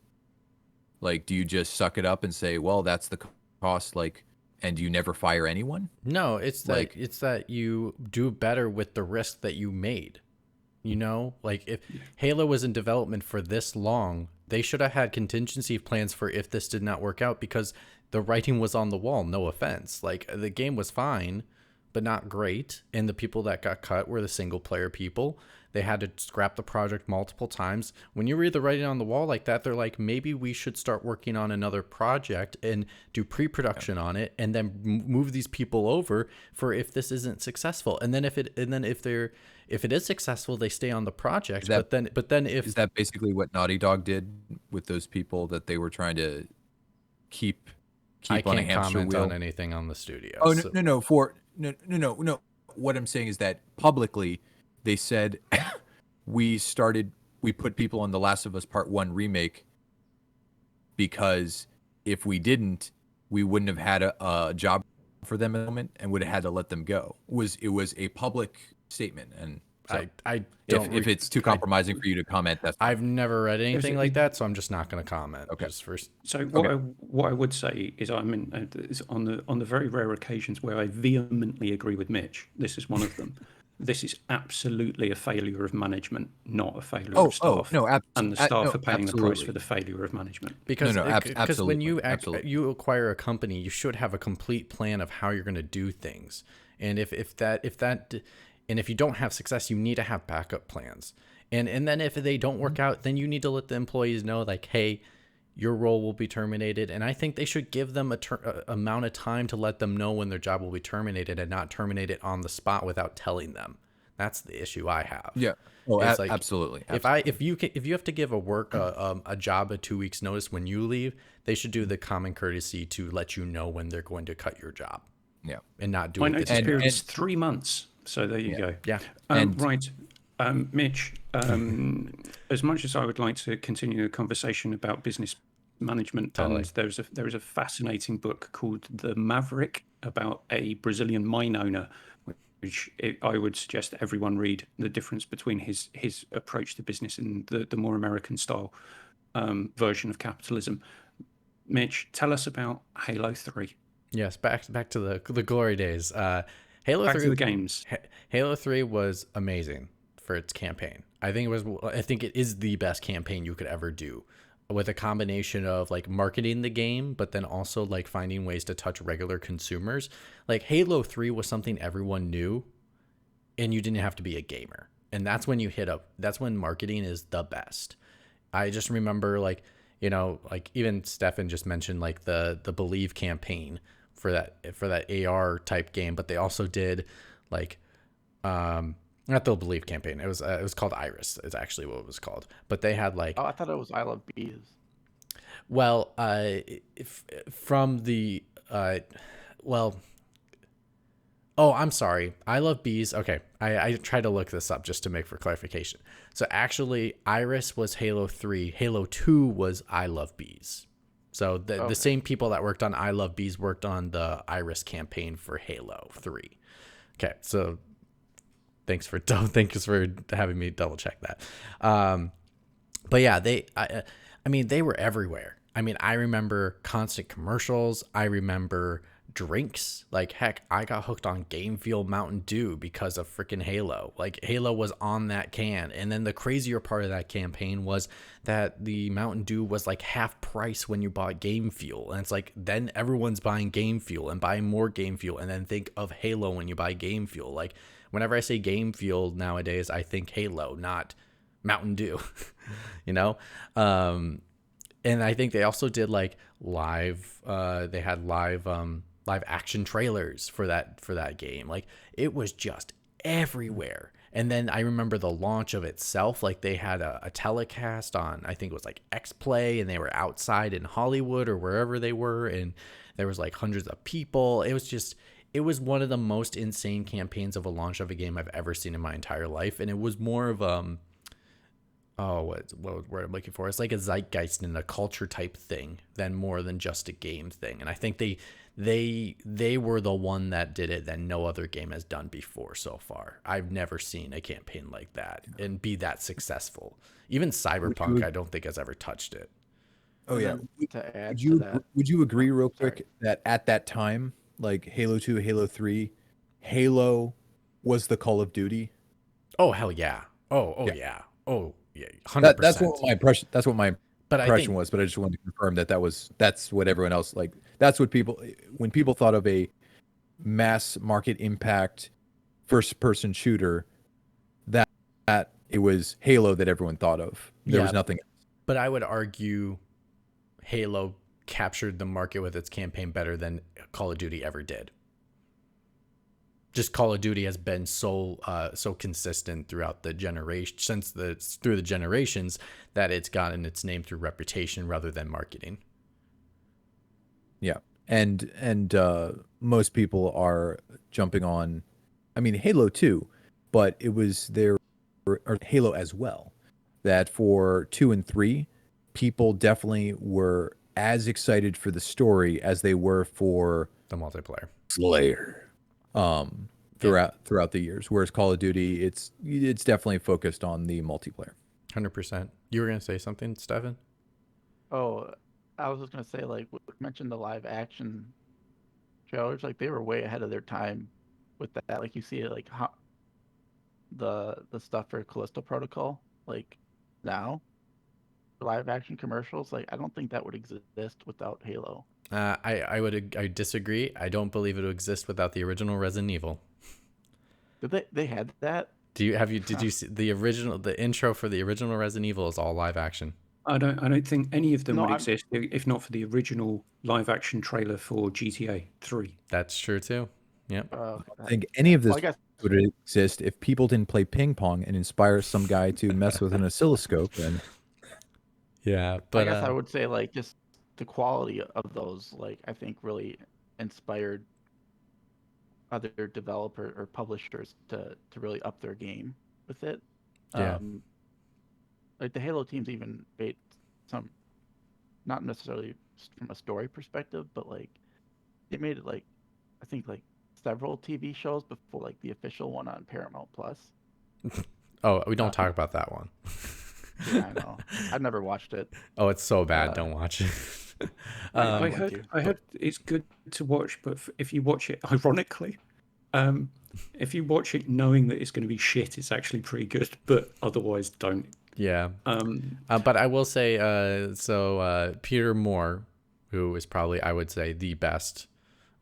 Do you just suck it up and say, well, that's the cost, and you never fire anyone? No, it's that you do better with the risk that you made. If Halo was in development for this long, they should have had contingency plans for if this did not work out, because the writing was on the wall. No offense. The game was fine, but not great. And the people that got cut were the single player people. They had to scrap the project multiple times. When you read the writing on the wall like that, they're like, maybe we should start working on another project and do pre-production on it, and then move these people over for if this isn't successful. And then if it is successful, they stay on the project. But then is that basically what Naughty Dog did with those people that they were trying to keep I on a can't hamster comment wheel? On anything on the studio. Oh no. What I'm saying is that publicly they said we put people on The Last of Us Part 1 remake because if we didn't, we wouldn't have had a job for them at the moment and would have had to let them go. It was a public statement, and so I don't. If it's too compromising for you to comment, that's fine. I've never read anything like that, so I'm just not going to comment. Okay. So what I would say is, is on the very rare occasions where I vehemently agree with Mitch, this is one of them. This is absolutely a failure of management, not a failure of staff. And the staff are paying the price for the failure of management. Because absolutely. when you acquire a company, you should have a complete plan of how you're going to do things. And if you don't have success, you need to have backup plans. And then if they don't work out, then you need to let the employees know, hey, your role will be terminated. And I think they should give them a amount of time to let them know when their job will be terminated, and not terminate it on the spot without telling them. That's the issue I have. Yeah. Oh, absolutely. If you have to give a job a 2 weeks notice when you leave, they should do the common courtesy to let you know when they're going to cut your job. Yeah. And not do My it. notice period is 3 months. So there you go. Yeah. Right. Mitch, as much as I would like to continue the conversation about business management, and there is a fascinating book called The Maverick about a Brazilian mine owner, which I would suggest everyone read. The difference between his approach to business and the more American style version of capitalism. Mitch, tell us about Halo 3. Yes, back to the glory days. Halo 3 to the games. Halo 3 was amazing for its campaign. I think it is the best campaign you could ever do, with a combination of like marketing the game, but then also like finding ways to touch regular consumers. Like Halo 3 was something everyone knew, and you didn't have to be a gamer. And that's when you hit up, that's when marketing is the best. I just remember like, like even Stefan just mentioned like the Believe campaign for that AR type game, but they also did like, not the Believe campaign. It was called Iris. Is actually what it was called. But they had like, Oh, I thought it was I Love Bees. well, from the well, oh, I'm sorry. I Love Bees. Okay, I tried to look this up just to make for clarification. So actually, Iris was Halo 3. Halo 2 was I Love Bees. So the same people that worked on I Love Bees worked on the Iris campaign for Halo 3. Okay, so thanks for having me double check that. But yeah, I mean, they were everywhere. I mean, I remember constant commercials. I remember drinks. Like, heck, I got hooked on Game Fuel Mountain Dew because of freaking Halo. Like, Halo was on that can. And then the crazier part of that campaign was that the Mountain Dew was like half price when you bought Game Fuel. And it's like, then everyone's buying Game Fuel and buying more Game Fuel. And then think of Halo when you buy Game Fuel. Like, whenever I say Game Fuel nowadays, I think Halo, not Mountain Dew, and I think they also did like live, they had live action trailers for that game. Like, it was just everywhere. And then I remember the launch of itself, like they had a telecast on, I think it was like X-Play, and they were outside in Hollywood or wherever they were, and there was like hundreds of people. It was one of the most insane campaigns of a launch of a game I've ever seen in my entire life. And it was more of what word I'm looking for? It's like a zeitgeist and a culture type thing than more than just a game thing. And I think they were the one that did it that no other game has done before so far. I've never seen a campaign like that and be that successful. Even Cyberpunk, I don't think has ever touched it. Oh yeah. To add Would you to that, would you agree real sorry. quick that at that time, like Halo 2, Halo 3, Halo was the Call of Duty? Oh hell yeah. Yeah. Yeah. Oh yeah. 100%. That's what my impression. That's what my But I impression think was. But I just wanted to confirm that's what everyone else like. That's what when people thought of a mass market impact first person shooter, that it was Halo that everyone thought of. There was nothing else. But I would argue Halo captured the market with its campaign better than Call of Duty ever did. Just Call of Duty has been so consistent throughout the generation, through the generations, that it's gotten its name through reputation rather than marketing. Yeah, and most people are jumping on, I mean, Halo 2, but it was there, or Halo as well, that for 2 and 3, people definitely were as excited for the story as they were for The multiplayer. Slayer. Throughout the years, whereas Call of Duty, it's definitely focused on the multiplayer. 100%. You were gonna say something, Stefan? Oh, I was just gonna say, like, we mentioned the live action trailers, like they were way ahead of their time with that. Like, you see it, like how the stuff for Callisto Protocol, like now live action commercials, like I don't think that would exist without Halo. I disagree. I don't believe it would exist without the original Resident Evil. Did they had that? Did you see the intro for the original Resident Evil is all live action? I don't think any of them No, would I'm- exist if not for the original live action trailer for GTA 3. That's true too. Yep. I think any of this Well, I guess would exist if people didn't play ping pong and inspire some guy to mess with an oscilloscope. And Yeah, I but guess I would say, like, just the quality of those, like, I think really inspired other developer or publishers to really up their game with it. Yeah. Like the Halo teams even made some, not necessarily from a story perspective, but like they made it, like, I think like several TV shows before like the official one on Paramount Plus. oh, we don't talk about that one. Yeah, I know. I've never watched it. Oh, it's so bad. Don't watch it. I heard it's good to watch, but if you watch it ironically, if you watch it knowing that it's going to be shit, it's actually pretty good. But otherwise, don't. Yeah. But I will say, Peter Moore, who is probably, I would say, the best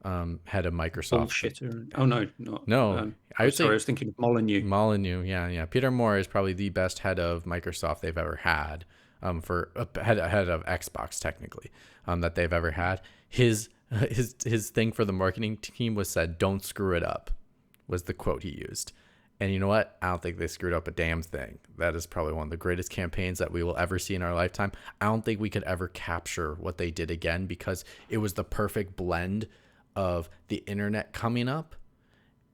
head of Microsoft. Bullshitter. Oh no, not. No, I would say I was thinking of Molyneux. Molyneux. Yeah. Peter Moore is probably the best head of Microsoft they've ever had. For head of Xbox technically, that they've ever had. His thing for the marketing team was said, "Don't screw it up," was the quote he used. And you know what? I don't think they screwed up a damn thing. That is probably one of the greatest campaigns that we will ever see in our lifetime. I don't think we could ever capture what they did again, because it was the perfect blend of the internet coming up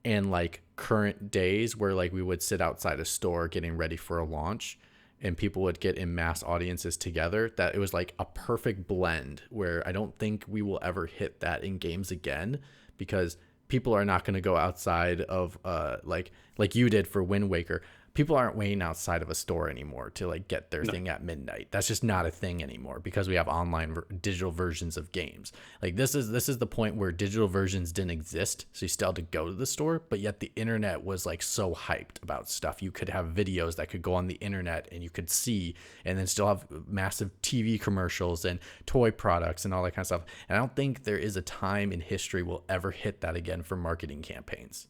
and like current days where like we would sit outside a store getting ready for a launch and people would get in mass audiences together. That it was like a perfect blend where I don't think we will ever hit that in games again, because people are not going to go outside of like you did for Wind Waker. People aren't waiting outside of a store anymore to like get their thing at midnight. That's just not a thing anymore, because we have online digital versions of games. Like this is the point where digital versions didn't exist, so you still had to go to the store, but yet the internet was like so hyped about stuff. You could have videos that could go on the internet and you could see, and then still have massive TV commercials and toy products and all that kind of stuff. And I don't think there is a time in history we'll ever hit that again for marketing campaigns.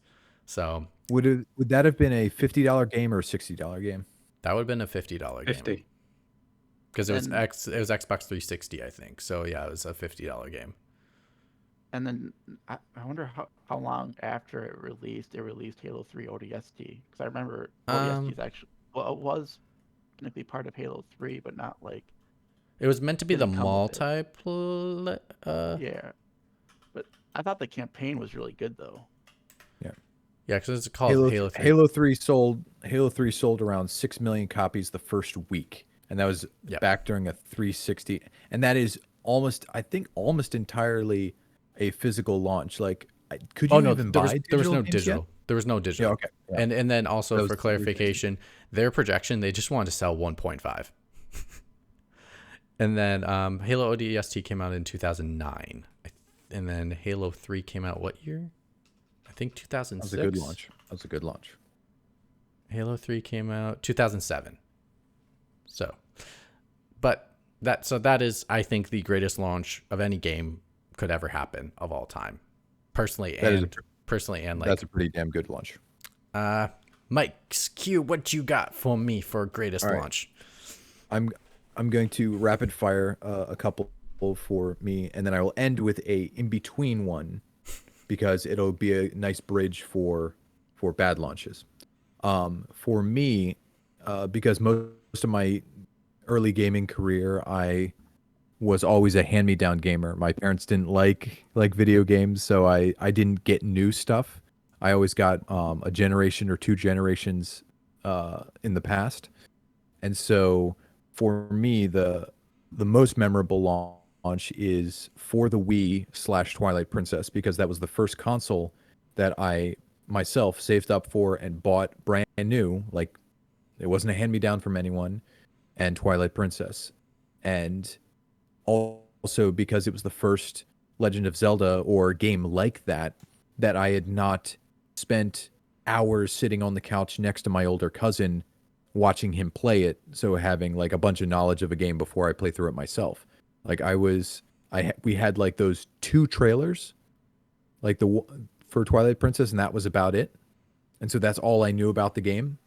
So would that have been a $50 game or a $60 game? that would have been a $50 game. 50. Because it was Xbox 360, I think. So yeah, it was a $50 game. And then I wonder how long after it released Halo 3 ODST. Because I remember ODST is actually, well, it was going to be part of Halo 3, but not like. It was meant to be the didn't come with it. multiplayer. Yeah, but I thought the campaign was really good though. Yeah, because it's called Halo 3. Halo 3 sold around 6 million copies the first week, and that was back during a 360, and that is almost entirely a physical launch. Like, could you even buy there was no games digital. yet? There was no digital. Yeah, okay. Yeah. And then also Those for clarification, their projection, they just wanted to sell 1.5. And then Halo ODST came out in 2009, and then Halo 3 came out what year? I think 2006. That was a good launch. Halo 3 came out 2007. So, but that is, I think, the greatest launch of any game could ever happen of all time. Personally, and like, that's a pretty damn good launch. Mike's Q, what you got for me for greatest launch? I'm going to rapid fire a couple for me, and then I will end with a in between one, because it'll be a nice bridge for bad launches. For me, because most of my early gaming career, I was always a hand-me-down gamer. My parents didn't like video games, so I didn't get new stuff. I always got a generation or two generations in the past. And so for me, the most memorable launch is for the Wii / Twilight Princess, because that was the first console that I myself saved up for and bought brand new. Like, it wasn't a hand-me-down from anyone, and Twilight Princess. And also because it was the first Legend of Zelda or game like that I had not spent hours sitting on the couch next to my older cousin watching him play it, so having like a bunch of knowledge of a game before I play through it myself. Like, we had like those 2 trailers, like for Twilight Princess, and that was about it. And so that's all I knew about the game.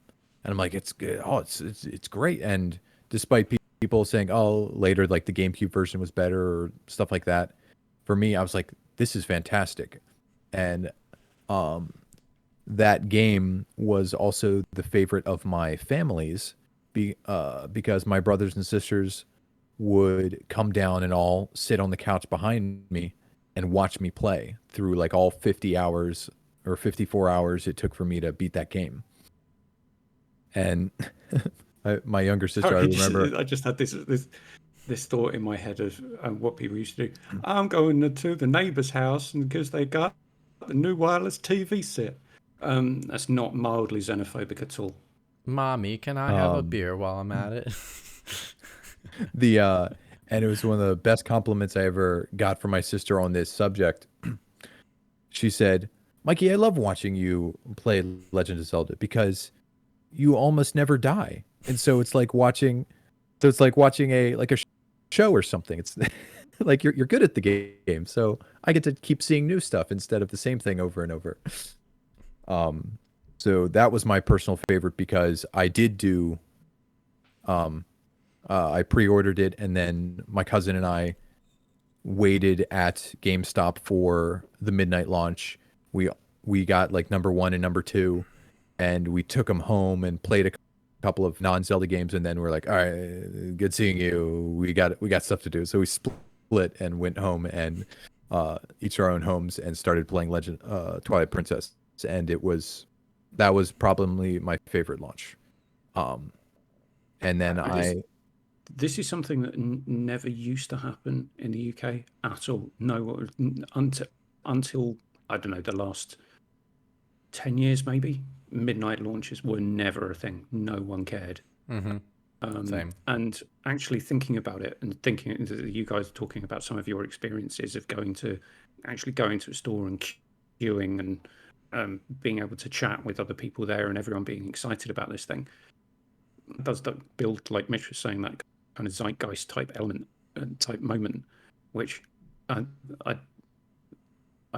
And I'm like, it's good. Oh, it's great. And despite people saying, oh, later, like the GameCube version was better or stuff like that, for me, I was like, this is fantastic. And that game was also the favorite of my family's, because my brothers and sisters would come down and all sit on the couch behind me and watch me play through like all 50 hours or 54 hours it took for me to beat that game. And my younger sister, I remember... I just had this thought in my head of what people used to do. I'm going to the neighbour's house because they got the new wireless TV set. That's not mildly xenophobic at all. Mommy, can I have a beer while I'm at it? And it was one of the best compliments I ever got from my sister on this subject. She said, Mikey, I love watching you play Legend of Zelda because you almost never die, and so it's like watching, a show or something. It's like you're good at the game, so I get to keep seeing new stuff instead of the same thing over and over. Um, so that was my personal favorite because I did do, I pre-ordered it, and then my cousin and I waited at GameStop for the midnight launch. We we got like number one and number two, and we took them home and played a couple of non-Zelda games, and then we're like, all right, good seeing you. We got stuff to do, so we split and went home and each our own homes and started playing Twilight Princess, and that was probably my favorite launch. Um, and then This is something that never used to happen in the UK at all. No, until I don't know, the last 10 years maybe. Midnight launches were never a thing. No one cared. Same. And actually thinking about it and thinking you guys are talking about some of your experiences of going to a store and queuing and being able to chat with other people there and everyone being excited about this thing. It does that build, like Mitch was saying, that kind of zeitgeist type element, type moment, which I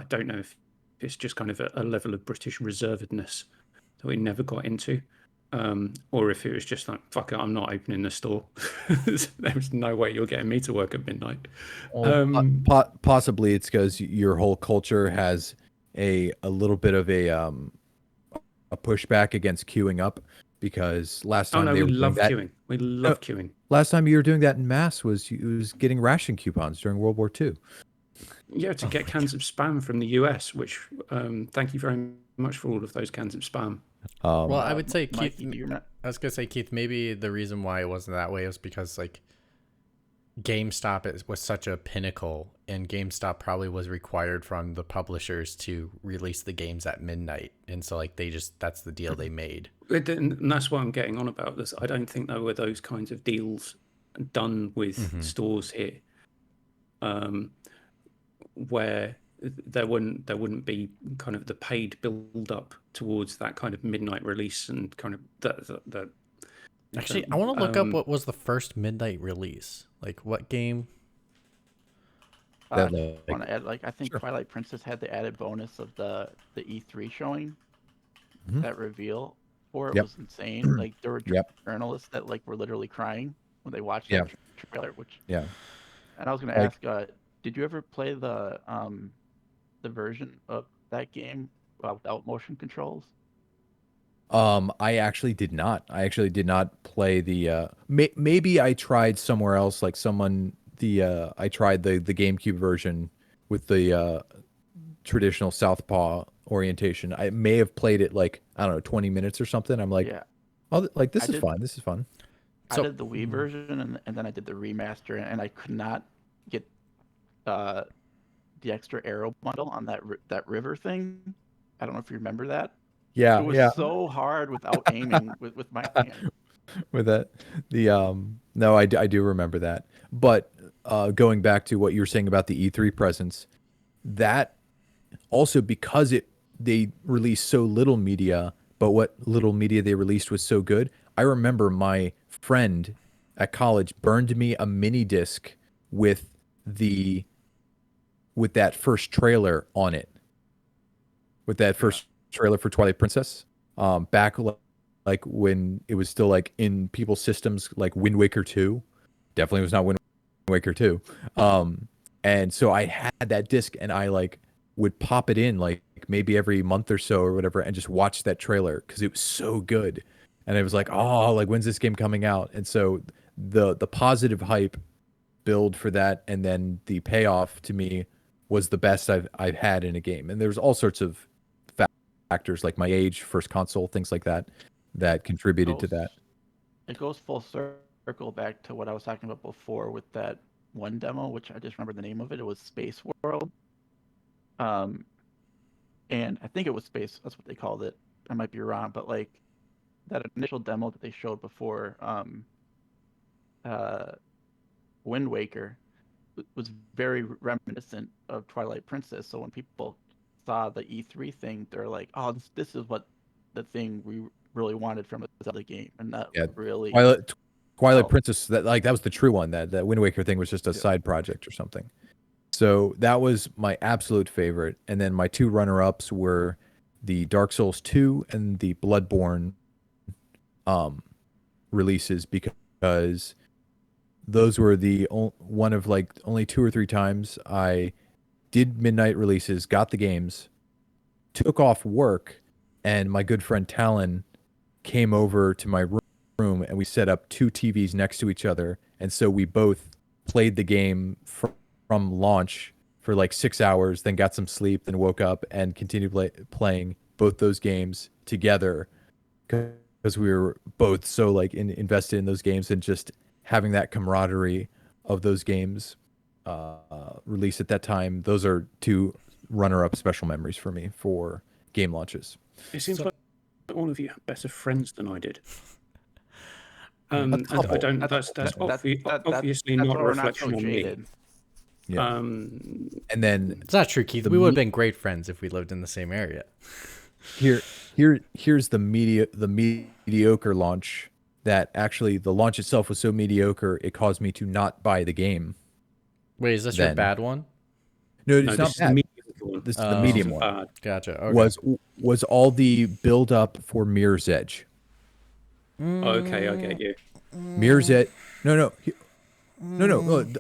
don't know if it's just kind of a level of British reservedness that we never got into, or if it was just like, fuck it, I'm not opening the store. There's no way you're getting me to work at midnight. Possibly it's because your whole culture has a little bit of a pushback against queuing up, because last time we love queuing. We love queuing. Last time you were doing that in mass was getting ration coupons during World War II. Yeah, to get cans of Spam from the US, which thank you very much for all of those cans of Spam. Well, I would say, Keith, Mikey, I was going to say, Keith, maybe the reason why it wasn't that way was because, like, GameStop was such a pinnacle, and GameStop probably was required from the publishers to release the games at midnight. And so, like, that's the deal they made. And that's what I'm getting on about this. I don't think there were those kinds of deals done with stores here, where there wouldn't be kind of the paid build up towards that kind of midnight release and kind of that. Actually, I want to look up what was the first midnight release. Like, what game? I want to add, I think Twilight Princess had the added bonus of the E3 showing. That reveal for it was insane. Like, there were journalists that were literally crying when they watched that trailer. And I was going to ask, did you ever play the version of that game without motion controls? I actually did not. I actually did not play the. Maybe I tried somewhere else. Like I tried the GameCube version with the traditional Southpaw orientation. I may have played it I don't know, 20 minutes or something. I'm like, oh, this is fun. This is fun. I did the Wii version and then I did the remaster, and I could not get the extra arrow bundle on that river thing. I don't know if you remember that. Yeah, it was so hard without aiming with my hand. With that, no, I do remember that. But going back to what you were saying about the E3 presence, that also because they released so little media, but what little media they released was so good. I remember my friend at college burned me a mini disc with that first trailer on it. With that first trailer for Twilight Princess, back when it was still in people's systems, like Wind Waker 2. Definitely was not Wind Waker 2. And so I had that disc, and I would pop it in maybe every month or so or whatever, and just watch that trailer because it was so good. And it was like, oh, when's this game coming out? And so the positive hype build for that, and then the payoff to me was the best I've had in a game. And there's all sorts of factors like my age, first console, things like that contributed to that. It goes full circle back to what I was talking about before with that one demo, which I just remember the name of it. It was Space World. And I think it was Space, that's what they called it. I might be wrong, but that initial demo that they showed before Wind Waker was very reminiscent of Twilight Princess. So when people saw the E3 thing, they're like, "Oh, this is what the thing we really wanted from a Zelda game," and that Yeah, really Twilight helped. Princess. That was the true one. That Wind Waker thing was just a side project or something. So that was my absolute favorite. And then my two runner-ups were the Dark Souls 2 and the Bloodborne releases, because those were the one of like only 2 or 3 times I did midnight releases, got the games, took off work, and my good friend Talon came over to my room and we set up 2 TVs next to each other. And so we both played the game from launch for like 6 hours, then got some sleep, then woke up and continued playing both those games together, because we were both so like invested in those games, and just having that camaraderie of those games released at that time. Those are 2 runner-up special memories for me for game launches. It seems like all of you have better friends than I did. A And couple. I don't. That's obviously That's not a why we're not so reflection on me. jaded. Yeah. And then It's not true, Keith. We would have been great friends if we lived in the same area. here's the mediocre launch, that actually the launch itself was so mediocre it caused me to not buy the game. Wait, is this your Then. bad one? No, it's No, not this is the bad. medium one. This is the Oh. medium Isn't one. bad. Gotcha. Okay. Was all the build up for Mirror's Edge. Okay, I get you. Mirror's Edge. No.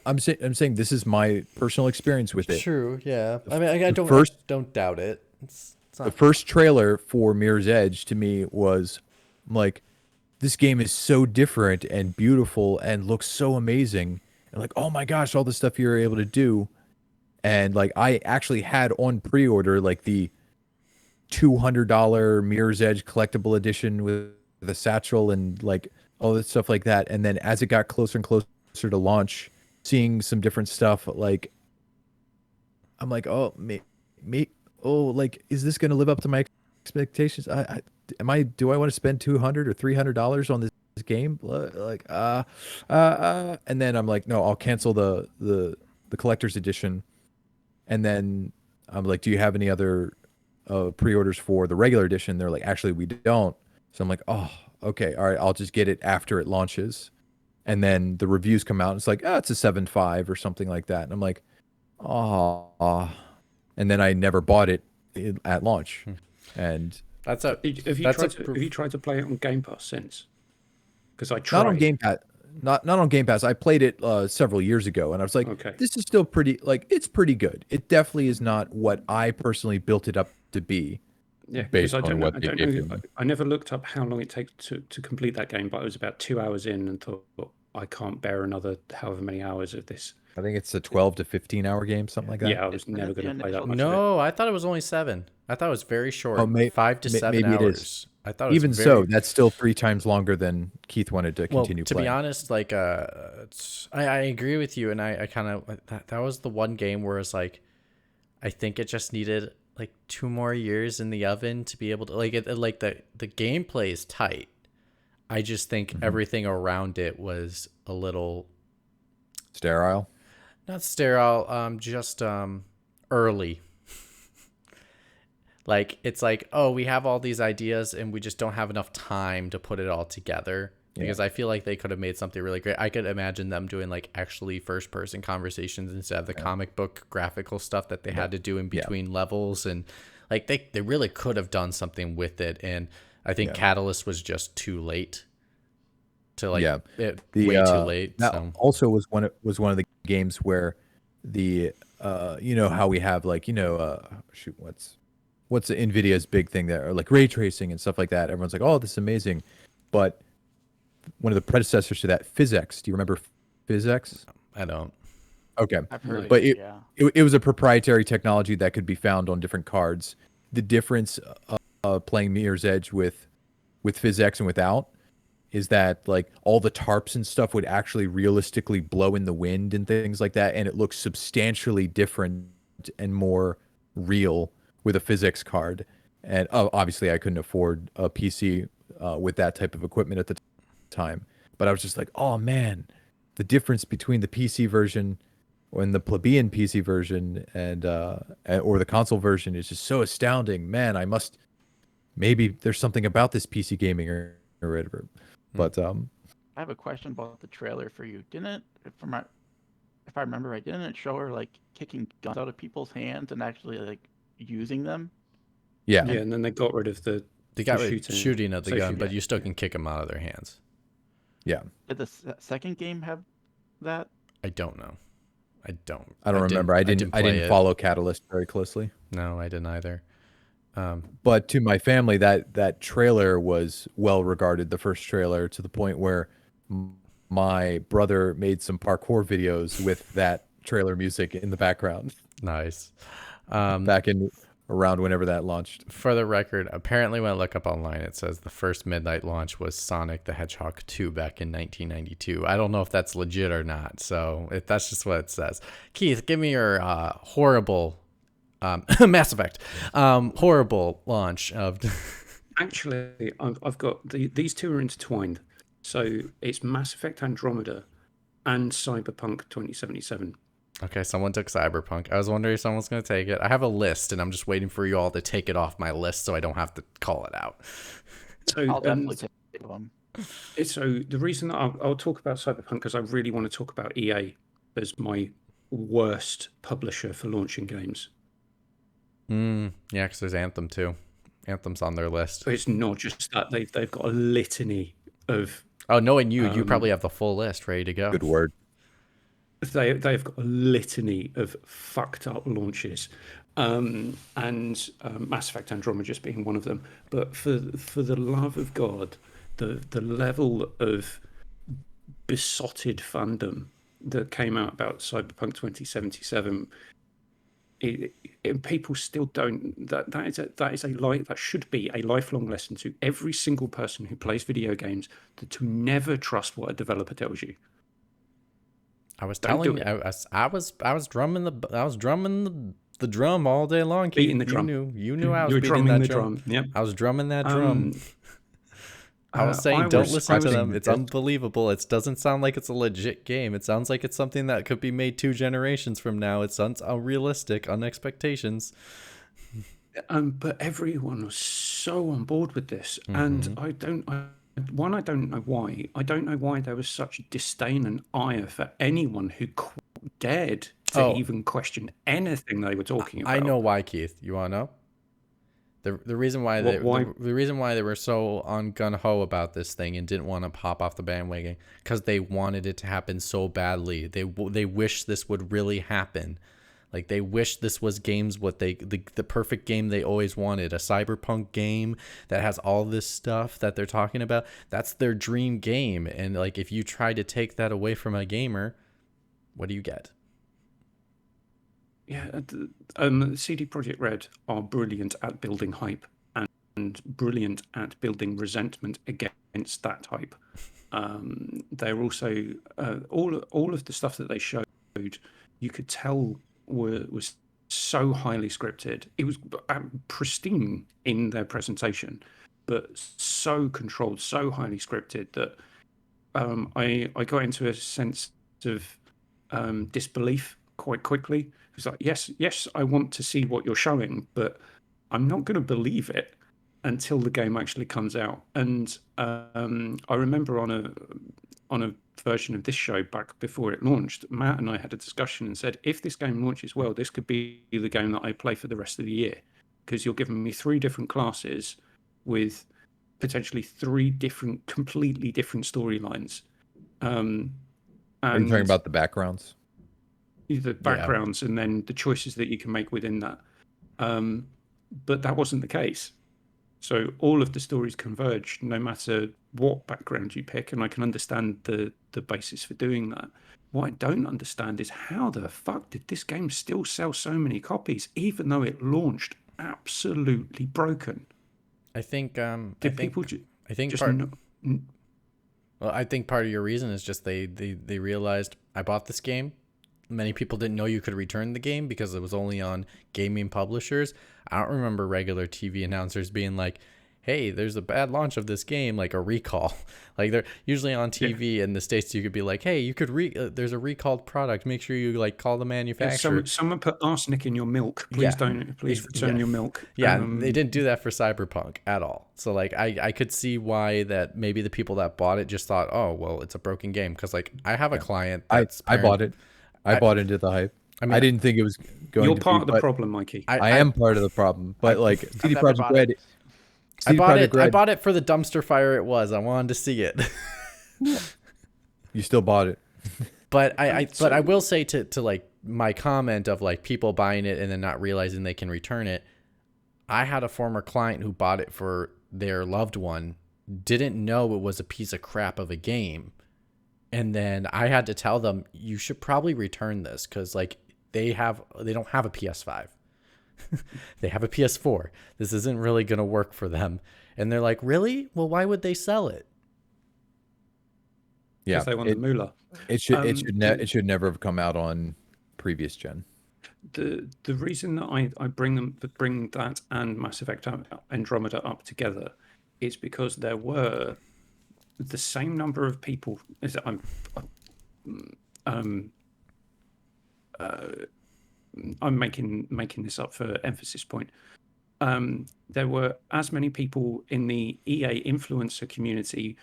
I'm saying this is my personal experience with it. True. Yeah. I mean, I don't doubt it. It's The not. first trailer for Mirror's Edge to me was like, this game is so different and beautiful and looks so amazing. And like, oh my gosh, all the stuff you're able to do. And like, I actually had on pre-order like the $200 Mirror's Edge collectible edition with the satchel and like all that stuff like that. And then as it got closer and closer to launch, seeing some different stuff, like I'm like, oh, like, is this going to live up to my expectations? Do I want to spend $200 or $300 on this game? Like, and then I'm like, no, I'll cancel the collector's edition. And then I'm like, do you have any other pre-orders for the regular edition? They're like, actually, we don't. So I'm like, oh, okay, all right, I'll just get it after it launches. And then the reviews come out, and it's like, oh, it's a 7.5 or something like that. And I'm like, oh. And then I never bought it at launch. And Have you tried to play it on Game Pass since? Because I tried. not on Game Pass. Not on Game Pass. I played it several years ago, and I was like, Okay. this is still pretty. Like, it's pretty good. It definitely is not what I personally built it up to be. Yeah, based because I on don't know. what I they don't give know. you. I never looked up how long it takes to complete that game, but I was about 2 hours in and thought, I can't bear another however many hours of this. I think it's a 12 to 15 hour game, something like that. Yeah, I was Isn't never it the going to play that initial- much of it. No, I thought it was only 7. I thought it was very short. Oh, 5 to 7 maybe it hours. is. I thought it was Even very... so, that's still 3 times longer than Keith wanted to continue to playing. be honest, like I agree with you, and I kind of that was the one game where it's like, I think it just needed like 2 more years in the oven to be able to like the gameplay is tight. I just think everything around it was a little Sterile. not sterile, just early. Like, it's like, oh, we have all these ideas and we just don't have enough time to put it all together. Because I feel like they could have made something really great. I could imagine them doing like actually first person conversations instead of the comic book graphical stuff that they had to do in between levels. And like they really could have done something with it. And I think Catalyst was just too late to like way too late. That So. also was one of the games where the you know how we have like, you know, what's NVIDIA's big thing there, or like ray tracing and stuff like that. Everyone's like, oh, this is amazing. But one of the predecessors to that, PhysX. Do you remember PhysX? I don't. Okay. I've heard But it, it was a proprietary technology that could be found on different cards. The difference playing Mirror's Edge with PhysX and without is that like all the tarps and stuff would actually realistically blow in the wind and things like that, and it looks substantially different and more real with a PhysX card. And obviously I couldn't afford a PC with that type of equipment at the time, but I was just like, oh man, the difference between the PC version when the plebeian PC version and or the console version is just so astounding. Man, maybe there's something about this PC gaming or whatever. But I have a question about the trailer for you. Didn't it, if I remember right, didn't it show her like kicking guns out of people's hands and actually like using them? yeah, Yeah, and then they got rid of the They got rid of shooting. shooting at the gun, but yeah, you still can kick them out of their hands. yeah. Did the second game have that? I don't know. I don't remember. I didn't play it. follow Catalyst very closely. No, I didn't either. But to my family, that trailer was well regarded. The first trailer, to the point where my brother made some parkour videos with that trailer music in the background. Nice. Back in around whenever that launched. For the record, apparently when I look up online, it says the first midnight launch was Sonic the Hedgehog 2 back in 1992. I don't know if that's legit or not, so that's just what it says. Keith, give me your horrible Mass Effect horrible launch of. Actually, I've got these two are intertwined. So it's Mass Effect Andromeda and Cyberpunk 2077. Okay, someone took Cyberpunk. I was wondering if someone's going to take it. I have a list, and I'm just waiting for you all to take it off my list so I don't have to call it out. So, I'll definitely take them. So the reason that I'll talk about Cyberpunk because I really want to talk about EA as my worst publisher for launching games. Yeah, because there's Anthem too. Anthem's on their list. So it's not just that they've got a litany of. Oh, knowing you probably have the full list ready to go. Good word. They've got a litany of fucked up launches, and Mass Effect Andromeda just being one of them. But for the love of God, the level of besotted fandom that came out about Cyberpunk 2077, people still don't. That should be a lifelong lesson to every single person who plays video games to never trust what a developer tells you. I was telling you, I was drumming the drum all day long. Beating the drum. You knew I was You're beating drumming that the drum. Yep. I was drumming that drum. I was saying, don't listen to them. It's unbelievable. It doesn't sound like it's a legit game. It sounds like it's something that could be made 2 generations from now. It's unrealistic, expectations. But everyone was so on board with this, and I don't know why. I don't know why there was such disdain and ire for anyone who dared to even question anything they were talking about. I know why, Keith. You want to know? The reason why the reason why they were so on gun ho about this thing and didn't want to pop off the bandwagon, because they wanted it to happen so badly. They wish this would really happen. Like, they wish this was the perfect game they always wanted, a cyberpunk game that has all this stuff that they're talking about. That's their dream game. And like, if you try to take that away from a gamer, what do you get? Yeah, CD Projekt Red are brilliant at building hype and brilliant at building resentment against that hype. They're also all of the stuff that they showed, you could tell was so highly scripted. It was pristine in their presentation, but so controlled, so highly scripted that I got into a sense of disbelief quite quickly. It's like, yes, I want to see what you're showing, but I'm not going to believe it until the game actually comes out. And I remember on a version of this show back before it launched, Matt and I had a discussion and said, if this game launches well, this could be the game that I play for the rest of the year, because you're giving me 3 different classes with potentially 3 completely different storylines. Are you talking about the backgrounds? The backgrounds, and then the choices that you can make within that. But that wasn't the case. So all of the stories converged, no matter what background you pick, and I can understand the basis for doing that. What I don't understand is how the fuck did this game still sell so many copies, even though it launched absolutely broken? I think part of your reason is just they realized, I bought this game. Many people didn't know you could return the game because it was only on gaming publishers. I don't remember regular TV announcers being like, hey, there's a bad launch of this game, like a recall. Like they're usually on TV in the States, you could be like, hey, you could there's a recalled product. Make sure you like call the manufacturer. Someone put arsenic in your milk. Please please return your milk. Yeah, they didn't do that for Cyberpunk at all. So like I could see why that maybe the people that bought it just thought, oh, well, it's a broken game. Because like I have a client that's I bought it. I bought into the hype. I mean, I didn't think it was going You're to part be, of the problem, Mikey. I am part of the problem. But like CD never Projekt bought Red, it. I bought it for the dumpster fire it was. I wanted to see it. You still bought it. But I will say to like my comment of like people buying it and then not realizing they can return it. I had a former client who bought it for their loved one, didn't know it was a piece of crap of a game. And then I had to tell them, you should probably return this because like they don't have a PS5. They have a PS4. This isn't really going to work for them. And they're like, really? Well, why would they sell it? Yeah, Because they want the moolah. It should never have come out on previous gen. The reason that I bring that and Mass Effect Andromeda up together is because there were the same number of people. I'm making this up for emphasis point. There were as many people in the EA influencer community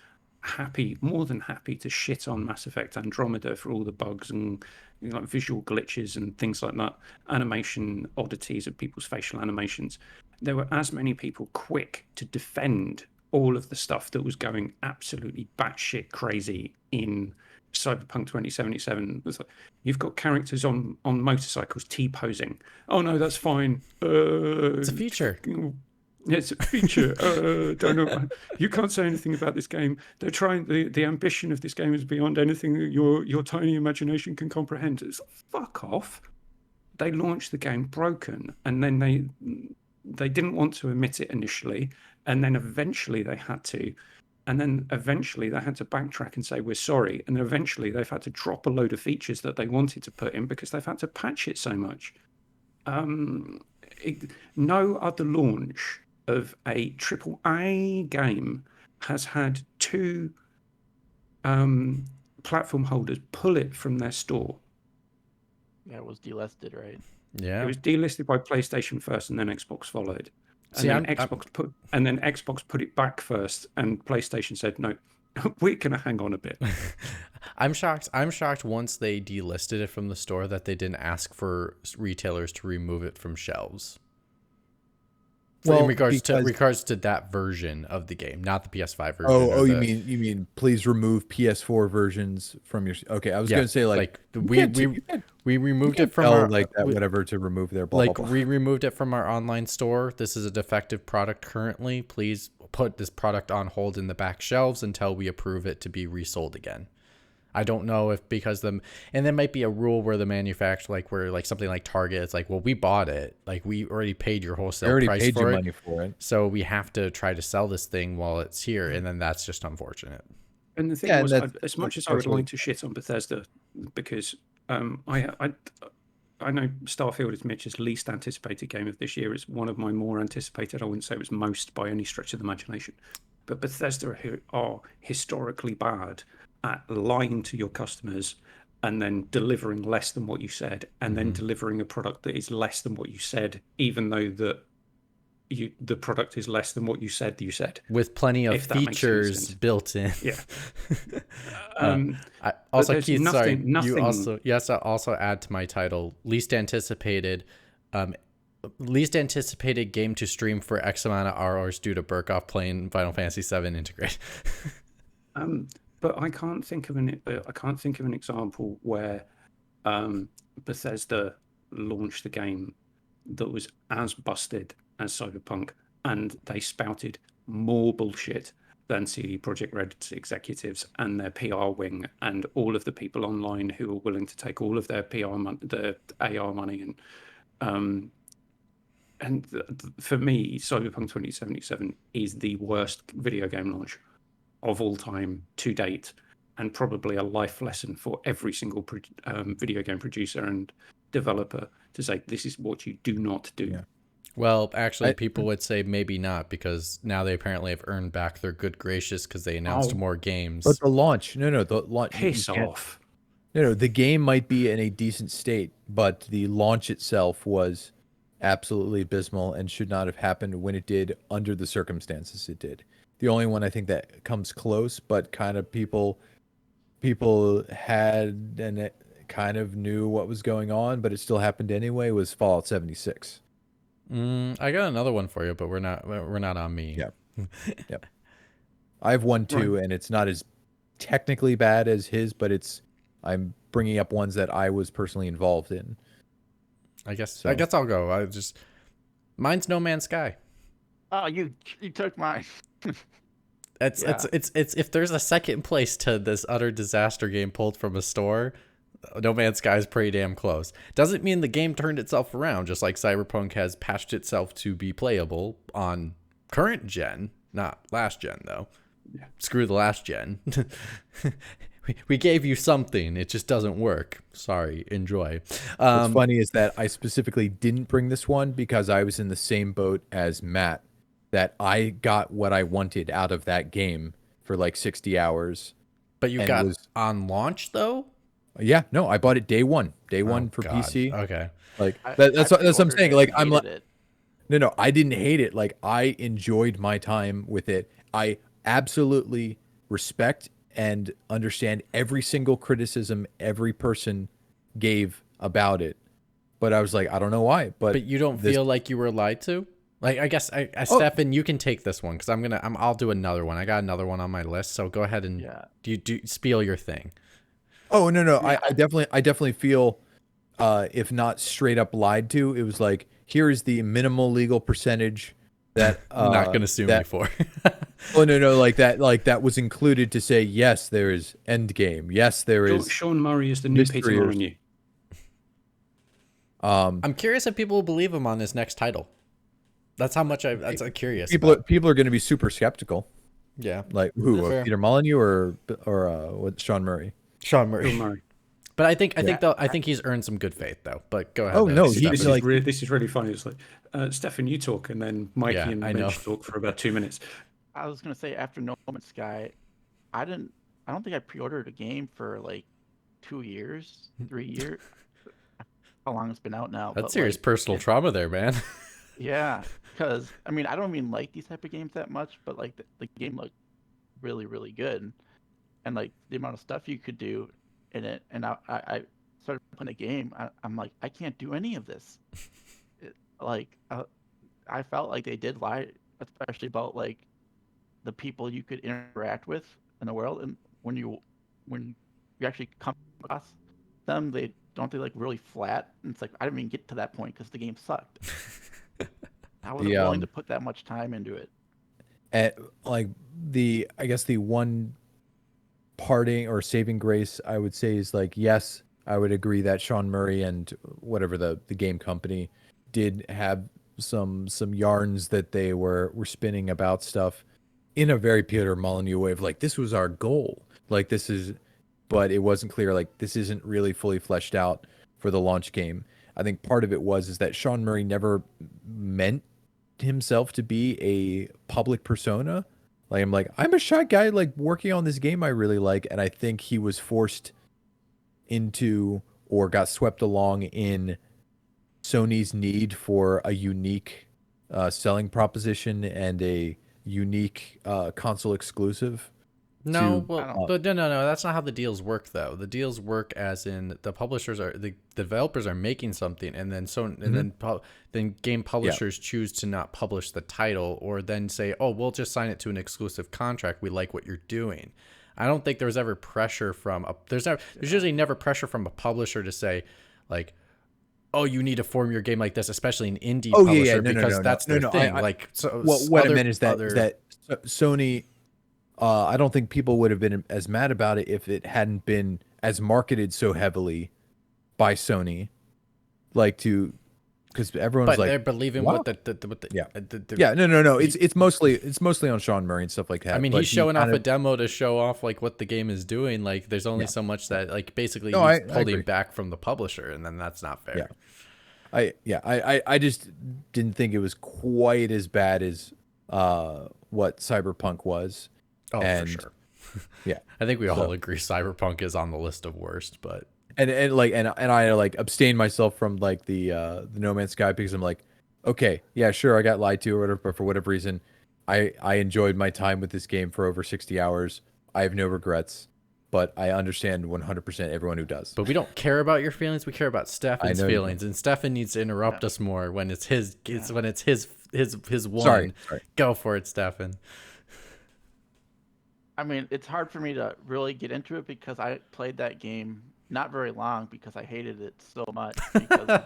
more than happy to shit on Mass Effect Andromeda for all the bugs and like visual glitches and things like that, animation oddities of people's facial animations. There were as many people quick to defend all of the stuff that was going absolutely batshit crazy in Cyberpunk 2077. It's like, you've got characters on motorcycles T-posing. Oh no, that's fine. It's a feature. It's a feature. Don't know. You can't say anything about this game. They're trying. The ambition of this game is beyond anything that your tiny imagination can comprehend. It's like, fuck off. They launched the game broken, and then they didn't want to admit it initially, and then eventually they had to. And then eventually they had to backtrack and say, we're sorry. And then eventually they've had to drop a load of features that they wanted to put in because they've had to patch it so much. No other launch of a AAA game has had two platform holders pull it from their store. Yeah, it was delisted, right? Yeah. It was delisted by PlayStation first, and then Xbox followed. And See, then Xbox put it back first, and PlayStation said, "No, we're gonna hang on a bit." I'm shocked. I'm shocked once they delisted it from the store that they didn't ask for retailers to remove it from shelves. Well, in regards to that version of the game, not the PS5 version. You mean please remove PS4 versions from your? Okay, I was going to say like we removed it from our whatever to remove their blah, like blah, blah. we removed it from our online store. This is a defective product currently. Please put this product on hold in the back shelves until we approve it to be resold again. I don't know if and there might be a rule where the manufacturer, like where like something like Target, it's like, well, we bought it, like we already paid your wholesale price for it, money for it, so we have to try to sell this thing while it's here, and then that's just unfortunate. And the thing was, as much as I would like to shit on Bethesda, because I know Starfield is Mitch's least anticipated game of this year. It's one of my more anticipated. I wouldn't say it was most by any stretch of the imagination, but Bethesda are historically bad at lying to your customers and then delivering less than what you said, and then delivering a product that is less than what you said, even though the product is less than what you said with plenty of features built in. Yeah. Also, Keith, nothing. You also add to my title least anticipated game to stream for X amount of hours due to Burkoff playing Final Fantasy VII Integrate. But I can't think of an example where Bethesda launched a game that was as busted as Cyberpunk, and they spouted more bullshit than CD Projekt Red's executives and their PR wing and all of the people online who are willing to take all of their their AR money and for me, Cyberpunk 2077 is the worst video game launch of all time to date, and probably a life lesson for every single video game producer and developer to say, this is what you do not do. Yeah. Well, actually, I- people would say maybe not because now they apparently have earned back their good gracious because they announced Oh. more games. But the launch, the launch. Piss off. No, the game might be in a decent state, but the launch itself was absolutely abysmal and should not have happened when it did under the circumstances it did. The only one I think that comes close, but kind of people had and it kind of knew what was going on, but it still happened anyway, was Fallout 76. I got another one for you, but we're not on me. Yeah. Yep. I have one too, and it's not as technically bad as his, but I'm bringing up ones that I was personally involved in. I guess I'll go. Mine's No Man's Sky. Oh, you took mine. It's if there's a second place to this utter disaster game pulled from a store, No Man's Sky is pretty damn close. Doesn't mean the game turned itself around, just like Cyberpunk has patched itself to be playable on current gen, not last gen though. Yeah. Screw the last gen. We gave you something. It just doesn't work. Sorry. Enjoy. What's funny is that I specifically didn't bring this one because I was in the same boat as Matt, that I got what I wanted out of that game for like 60 hours. But you got on launch though? Yeah, no, I bought it day one for God. PC. Okay. Like that's what I'm saying. Like I'm like, it. no, I didn't hate it. Like I enjoyed my time with it. I absolutely respect and understand every single criticism every person gave about it. But I was like, I don't know why. But you don't feel like you were lied to? Like, I guess, Stefan, you can take this one because I'll do another one. I got another one on my list. So go ahead and do spiel your thing. Oh, no. Yeah. I definitely feel, if not straight up lied to, it was like, here is the minimal legal percentage that not going to sue me for. Oh no, like that was included to say yes, there is end game. Yes, there is. Sean Murray is the new Peter Molyneux. I'm curious if people will believe him on his next title. That's how much I'm curious. People are going to be super skeptical. Yeah, like who? Peter Molyneux or what? Sean Murray. Sean Murray. But I think he's earned some good faith though. But go ahead. Oh no, this is really funny. It's like Stefan, you talk, and then Mikey and Mitch talk for about 2 minutes. I was gonna say after No Man's Sky, I don't think I pre-ordered a game for like 2 years, 3 years. How long it's been out now? That's serious personal trauma there, man. Yeah, because I mean I don't even like these type of games that much, but like the game looked really really good, and like the amount of stuff you could do in it, and I started playing a game. I'm like I can't do any of this. I felt like they did lie, especially about like the people you could interact with in the world, and when you actually come across them, they like really flat, and it's like I didn't even get to that point because the game sucked. I wasn't willing to put that much time into it. Like I guess the one parting or saving grace I would say is like, yes, I would agree that Sean Murray and whatever the game company did have some yarns that they were spinning about stuff in a very Peter Molyneux way of like, this was our goal. Like this is, but it wasn't clear. Like this isn't really fully fleshed out for the launch game. I think part of it is that Sean Murray never meant himself to be a public persona. Like I'm a shy guy like working on this game I really like, and I think he was forced into or got swept along in Sony's need for a unique selling proposition and a unique console exclusive. No, no, that's not how the deals work though. The deals work as in the publishers the developers are making something, and then then game publishers choose to not publish the title, or then say, oh, we'll just sign it to an exclusive contract. We like what you're doing. I don't think there's ever pressure from there's usually never pressure from a publisher to say like, oh, you need to form your game like this, especially an indie publisher, because that's their thing. What I meant is that Sony. I don't think people would have been as mad about it if it hadn't been as marketed so heavily by Sony, because everyone's but like, they're believing wow. No. It's mostly on Sean Murray and stuff like that. I mean, he's showing off a demo to show off like what the game is doing. Like, there's only so much that like basically he's holding back from the publisher, and then that's not fair. I just didn't think it was quite as bad as what Cyberpunk was. Oh, for And sure. yeah, I think we all So- agree Cyberpunk is on the list of worst, but and I like abstained myself from like the No Man's Sky because I'm like, okay, yeah, sure, I got lied to or whatever, but for whatever reason, I enjoyed my time with this game for over 60 hours. I have no regrets, but I understand 100% everyone who does. we don't care about your feelings. We care about Stefan's know you feelings, and Stefan needs to interrupt us more when it's his. It's when it's his one. Sorry. Go for it, Stefan. I mean, it's hard for me to really get into it because I played that game not very long because I hated it so much because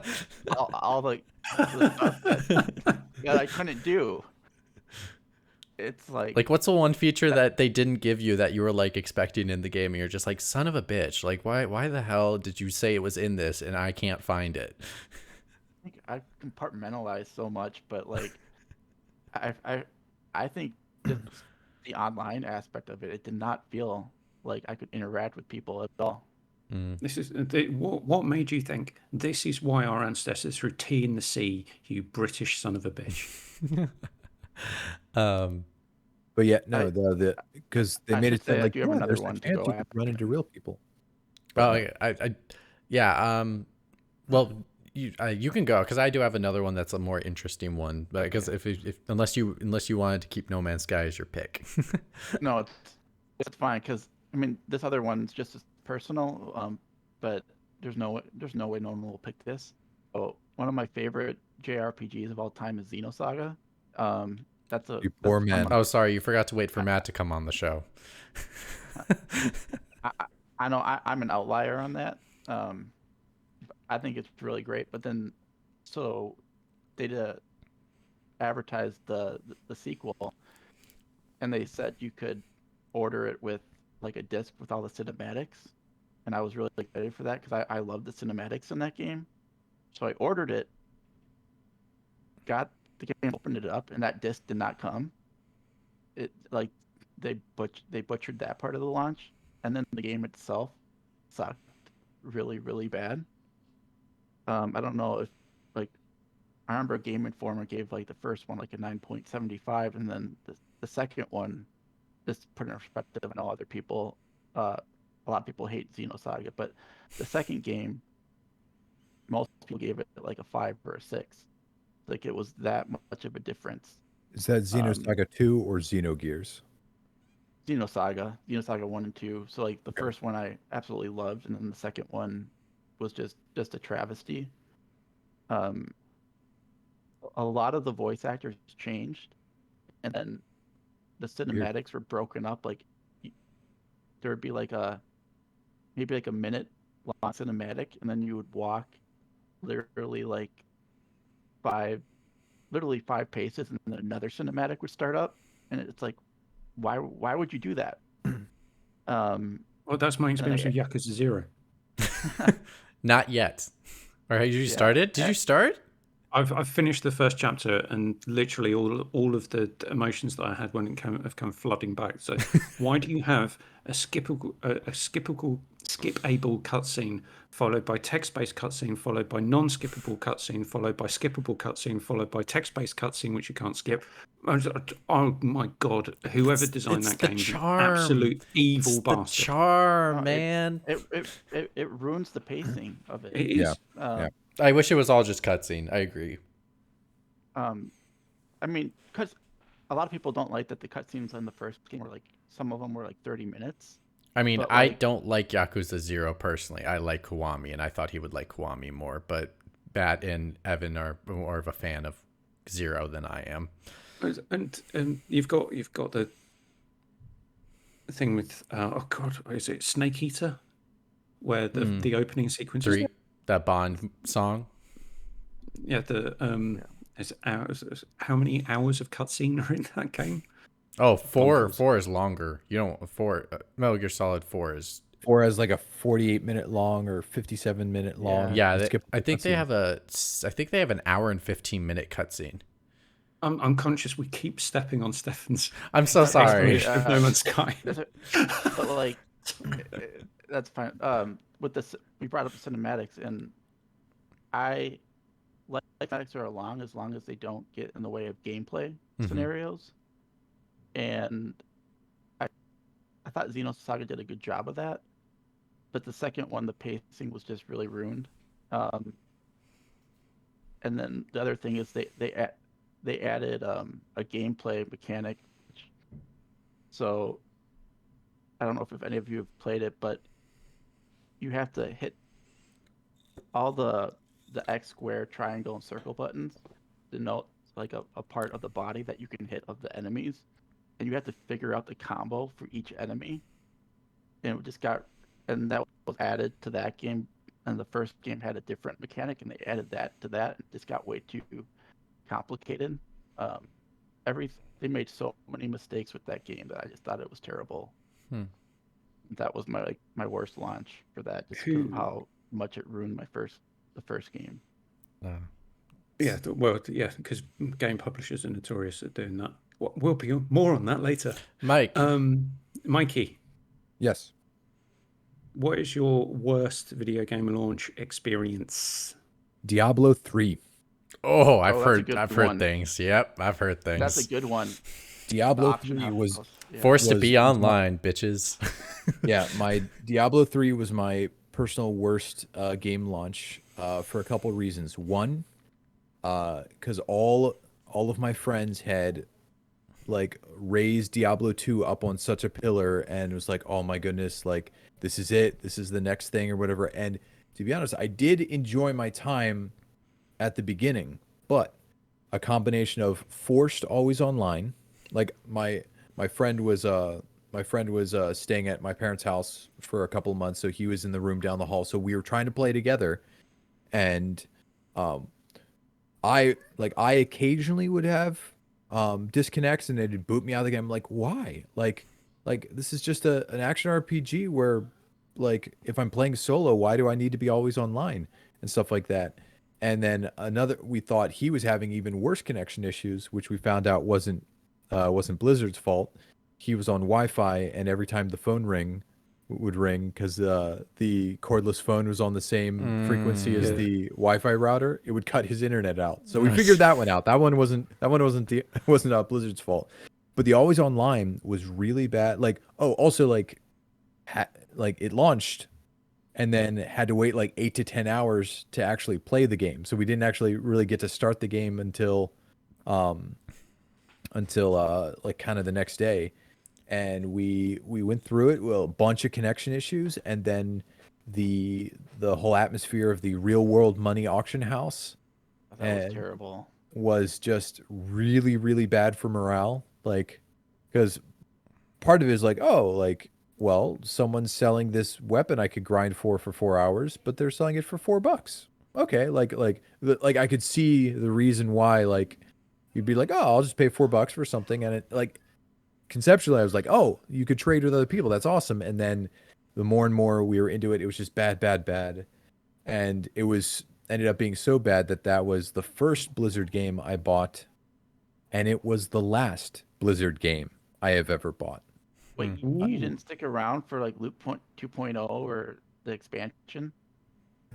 all the stuff that I couldn't do. It's Like, what's the one feature that they didn't give you that you were like expecting in the game, and you're just like, son of a bitch! Like, why the hell did you say it was in this and I can't find it? I think I compartmentalized so much, but like, I think just the online aspect of it, it did not feel like I could interact with people at all. This is what made you think this is why our ancestors threw tea in the sea, you British son of a bitch. But yeah, no, the because they I made should it sound say I like do have another there's a one to chance go you could after. run into real people. Oh, yeah. Well, you can go because I do have another one that's a more interesting one. But because if unless you wanted to keep No Man's Sky as your pick. No, it's fine because I mean this other one's just as personal, but there's no way no one will pick this. So one of my favorite JRPGs of all time is Xenosaga. That's a You poor man. Oh, sorry, you forgot to wait for Matt to come on the show. I know I'm an outlier on that. I think it's really great, but then so they advertised the sequel, and they said you could order it with like a disc with all the cinematics, and I was really excited for that because I love the cinematics in that game. So I ordered it, got the game, opened it up, and that disc did not come. It like they butchered that part of the launch, and then the game itself sucked really really bad. I don't know if like I remember Game Informer gave like the first one like a 9.75, and then the second one, just put in perspective, I know other people, a lot of people hate Xenosaga, but the second game, most people gave it like a 5 or a 6. Like it was that much of a difference. Is that Xenosaga 2 or Xenogears? Xenosaga 1 and 2. So like the first one I absolutely loved, and then the second one was just a travesty. A lot of the voice actors changed, and then the cinematics were broken up. Like there would be like maybe like a minute long cinematic, and then you would walk literally like five paces, and then another cinematic would start up, and it's like, why would you do that? Well, that's my experience with Yakuza 0. Not yet. Or have you started? Did you start? I've finished the first chapter, and literally all of the emotions that I had when it have come flooding back. So why do you have a skippable cutscene followed by text-based cutscene followed by non-skippable cutscene followed by skippable cutscene followed by text-based cutscene which you can't skip? Oh my god! Whoever designed that game is an absolute evil bastard. The charm, man. It ruins the pacing of it. It is. I wish it was all just cutscene. I agree. I mean, because a lot of people don't like that the cutscenes in the first game were like, some of them were like 30 minutes. I mean, But, I like- don't like Yakuza 0 personally. I like Kiwami, and I thought he would like Kiwami more. But Bat and Evan are more of a fan of 0 than I am. And you've got the thing with oh god, is it Snake Eater, where the opening sequence 3, that Bond song. Yeah, there's hours. How many hours of cutscene are in that game? Oh, 4 is longer. You don't 4. Metal Gear Solid 4 is. 4 has like a 48-minute long or 57-minute long. Yeah, I think they have an hour and 15-minute cutscene. I'm conscious we keep stepping on Stefan's. I'm so sorry. Explanation of No Man's Sky. But like, that's fine. With this, we brought up the cinematics, and I life mechanics are long as they don't get in the way of gameplay Mhm. scenarios. And I thought Xenosaga did a good job of that, but the second one, the pacing was just really ruined. And then the other thing is they added a gameplay mechanic. So I don't know if any of you have played it, but you have to hit all the X, square, triangle, and circle buttons denote like a part of the body that you can hit of the enemies, and you have to figure out the combo for each enemy. And that was added to that game. And the first game had a different mechanic, and they added that to that. It just got way too complicated. They made so many mistakes with that game that I just thought it was terrible. That was my worst launch for that, just because of how much it ruined the first game. Yeah, well, yeah, because game publishers are notorious at doing that. We'll be more on that later. Mike. Mikey. Yes. What is your worst video game launch experience? Diablo 3. Oh, I've that's a heard good one. things. Yep, I've heard things. That's a good one. Diablo Option 3 house. was Forced to was be online, bitches. yeah, my Diablo 3 was my personal worst game launch for a couple of reasons. One, because all of my friends had like raised Diablo 2 up on such a pillar and it was like, oh my goodness, like this is it, this is the next thing or whatever. And to be honest, I did enjoy my time at the beginning, but a combination of forced always online, like my friend was staying at my parents' house for a couple of months, so he was in the room down the hall, so we were trying to play together, and I occasionally would have disconnects and it'd boot me out of the game. I'm like, why? Like this is just an action RPG where like if I'm playing solo, why do I need to be always online and stuff like that? And then we thought he was having even worse connection issues, which we found out wasn't Blizzard's fault. He was on Wi-Fi, and every time the phone would ring, because the cordless phone was on the same frequency as the Wi-Fi router, it would cut his internet out. So we figured that one out. That one wasn't Blizzard's fault. But the always online was really bad. Like, oh, also like it launched and then had to wait like 8 to 10 hours to actually play the game. So we didn't actually really get to start the game until like kind of the next day. And we went through it, well, a bunch of connection issues, and then the whole atmosphere of the real world money auction house That was terrible. was just really, really bad for morale. Like, because part of it is like, oh, like, well, someone's selling this weapon I could grind for 4 hours, but they're selling it for $4. Okay, like I could see the reason why, like, you'd be like, oh, I'll just pay $4 for something, and it like conceptually I was like, oh, you could trade with other people, that's awesome. And then the more and more we were into it, it was just bad, and it ended up being so bad that was the first Blizzard game I bought, and it was the last Blizzard game I have ever bought. Wait, you didn't stick around for like Loop 2.0 or the expansion?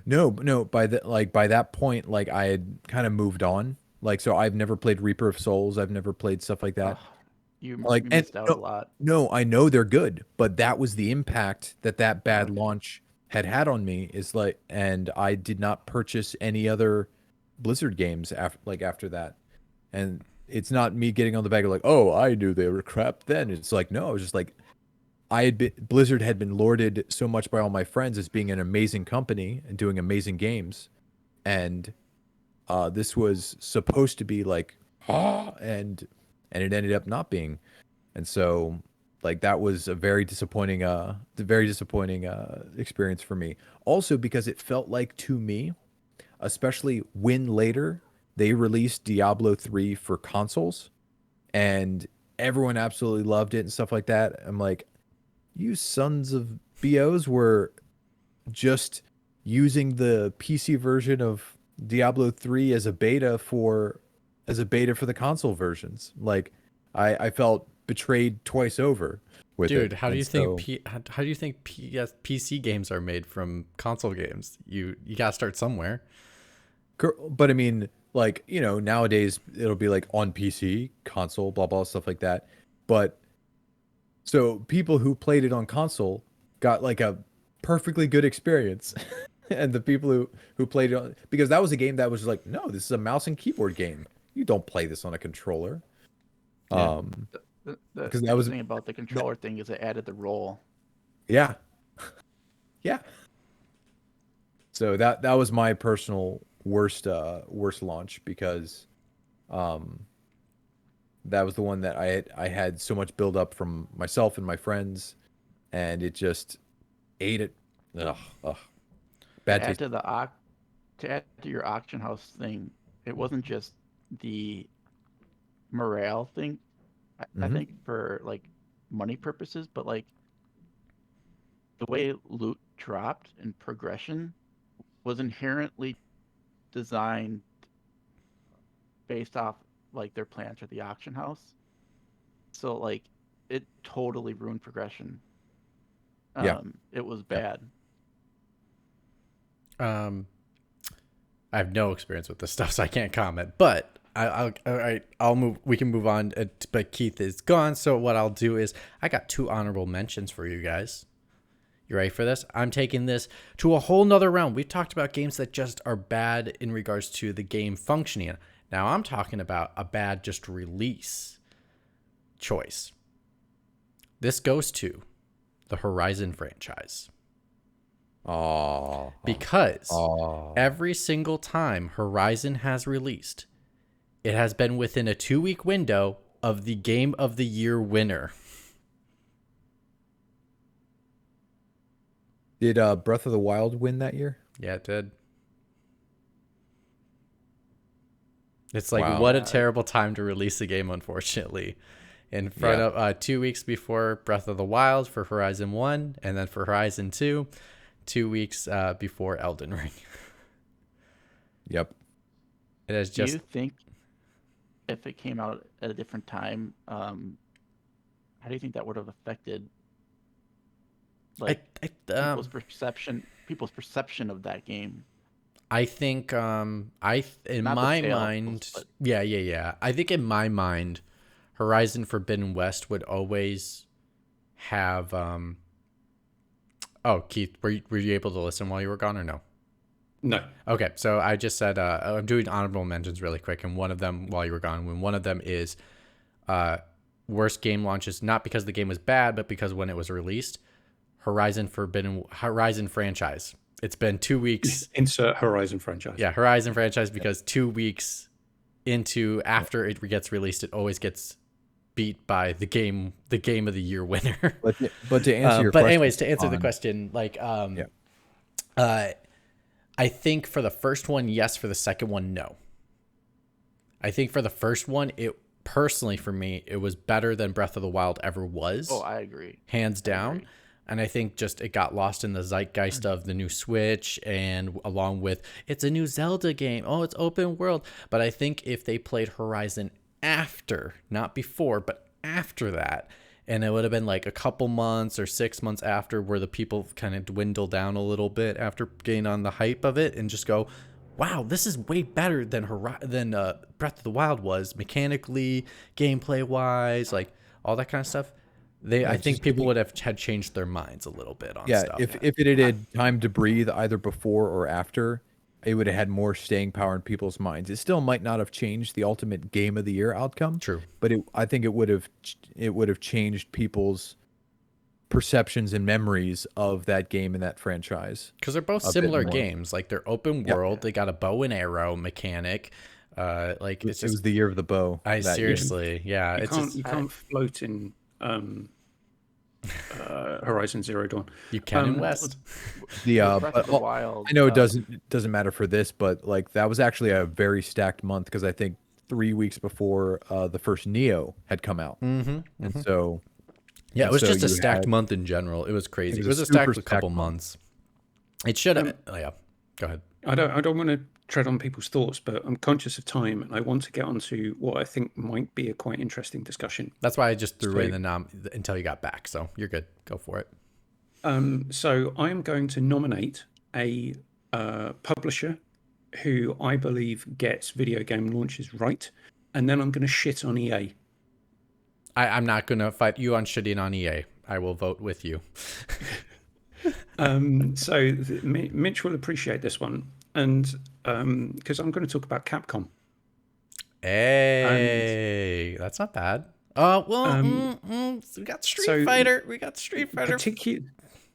No, by that point, like I had kind of moved on. Like, so I've never played Reaper of Souls. I've never played stuff like that. You Like, missed out a lot. No, I know they're good, but that was the impact that bad launch had on me. Is like, and I did not purchase any other Blizzard games after that. And it's not me getting on the back of like, oh, I knew they were crap then. It's like, no, it was just like Blizzard had been lauded so much by all my friends as being an amazing company and doing amazing games, and this was supposed to be like, and it ended up not being, and so like that was a very disappointing experience for me. Also because it felt like, to me, especially when later they released Diablo 3 for consoles, and everyone absolutely loved it and stuff like that. I'm like, you sons of BOs were just using the PC version of Diablo 3 as a beta for the console versions. Like, I felt betrayed twice over with it. Dude, how do you think PC games are made from console games? You got to start somewhere. But I mean, like, you know, nowadays it'll be like on PC, console, blah blah stuff like that. But so people who played it on console got like a perfectly good experience. And the people who played it on, because that was a game that was like, no, this is a mouse and keyboard game. You don't play this on a controller. Yeah. The Because that was thing about the controller thing is it added the roll. yeah. Yeah. So that was my personal worst launch because that was the one that I had so much build up from myself and my friends, and it just ate it. Ugh. Bad To add taste. to to add to your auction house thing, it wasn't just the morale thing. I Mhm. think for like money purposes, but like the way loot dropped and progression was inherently designed based off like their plans for the auction house. So like it totally ruined progression. Yeah. It was Yeah. bad. I have no experience with this stuff, so I can't comment. But all right, I'll move. We can move on. But Keith is gone, so what I'll do is I got 2 honorable mentions for you guys. You ready for this? I'm taking this to a whole nother realm. We've talked about games that just are bad in regards to the game functioning. Now I'm talking about a bad just release choice. This goes to the Horizon franchise. Oh. Because every single time Horizon has released, it has been within a 2-week window of the Game of the Year winner. Did Breath of the Wild win that year? Yeah, it did. It's like, Wow. what a terrible time to release a game, unfortunately. In front of 2 weeks before Breath of the Wild for Horizon 1, and then for Horizon 2, 2 weeks before Elden Ring. Yep. It has Do just... you think if it came out at a different time, how do you think that would have affected like people's perception of that game? I think in Not the my sales, mind, but yeah. I think in my mind, Horizon Forbidden West would always have. Oh, Keith, were you able to listen while you were gone or no? No. Okay, so I just said I'm doing honorable mentions really quick, and one of them while you were gone. When one of them is worst game launches, not because the game was bad, but because when it was released, Horizon franchise. It's been 2 weeks. Insert Horizon franchise. Yeah, Horizon franchise, because 2 weeks after it gets released, it always gets beat by the game of the year winner. But to answer your but question, anyways, to answer the question, like I think for the first one, yes. For the second one, no. I think for the first one, it personally for me, it was better than Breath of the Wild ever was. oh, I agree. Hands down. And I think just it got lost in the zeitgeist of the new Switch, and along with it's a new Zelda game. Oh, it's open world. But I think if they played Horizon after, not before, but after that, and it would have been like a couple months or 6 months after, where the people kind of dwindle down a little bit after getting on the hype of it, and just go, wow, this is way better than Breath of the Wild was, mechanically, gameplay wise, like all that kind of stuff. I think people would have had changed their minds a little bit on stuff. If it had had time to breathe either before or after, it would have had more staying power in people's minds. It still might not have changed the ultimate Game of the Year outcome. True. But I think it would have changed people's perceptions and memories of that game and that franchise. Because they're both similar games. Like they're open world. They got a bow and arrow mechanic. Like it was the year of the bow. Seriously, yeah. You can't float in Horizon Zero Dawn. You can in West. Breath of the Wild, I know it doesn't matter for this, but like that was actually a very stacked month, because I think 3 weeks before the first Neo had come out, and so it was just a stacked month in general. It was crazy. It was a stacked couple months. It should have. Yeah, go ahead. I don't want to tread on people's thoughts, but I'm conscious of time, and I want to get onto what I think might be a quite interesting discussion. That's why I just threw in the nom until you got back. So you're good. Go for it. So I am going to nominate a publisher who I believe gets video game launches right, and then I'm going to shit on EA. I'm not going to fight you on shitting on EA. I will vote with you. Mitch will appreciate this one, and because I'm going to talk about Capcom. Hey, that's not bad. We got Street Fighter. We got Street Fighter.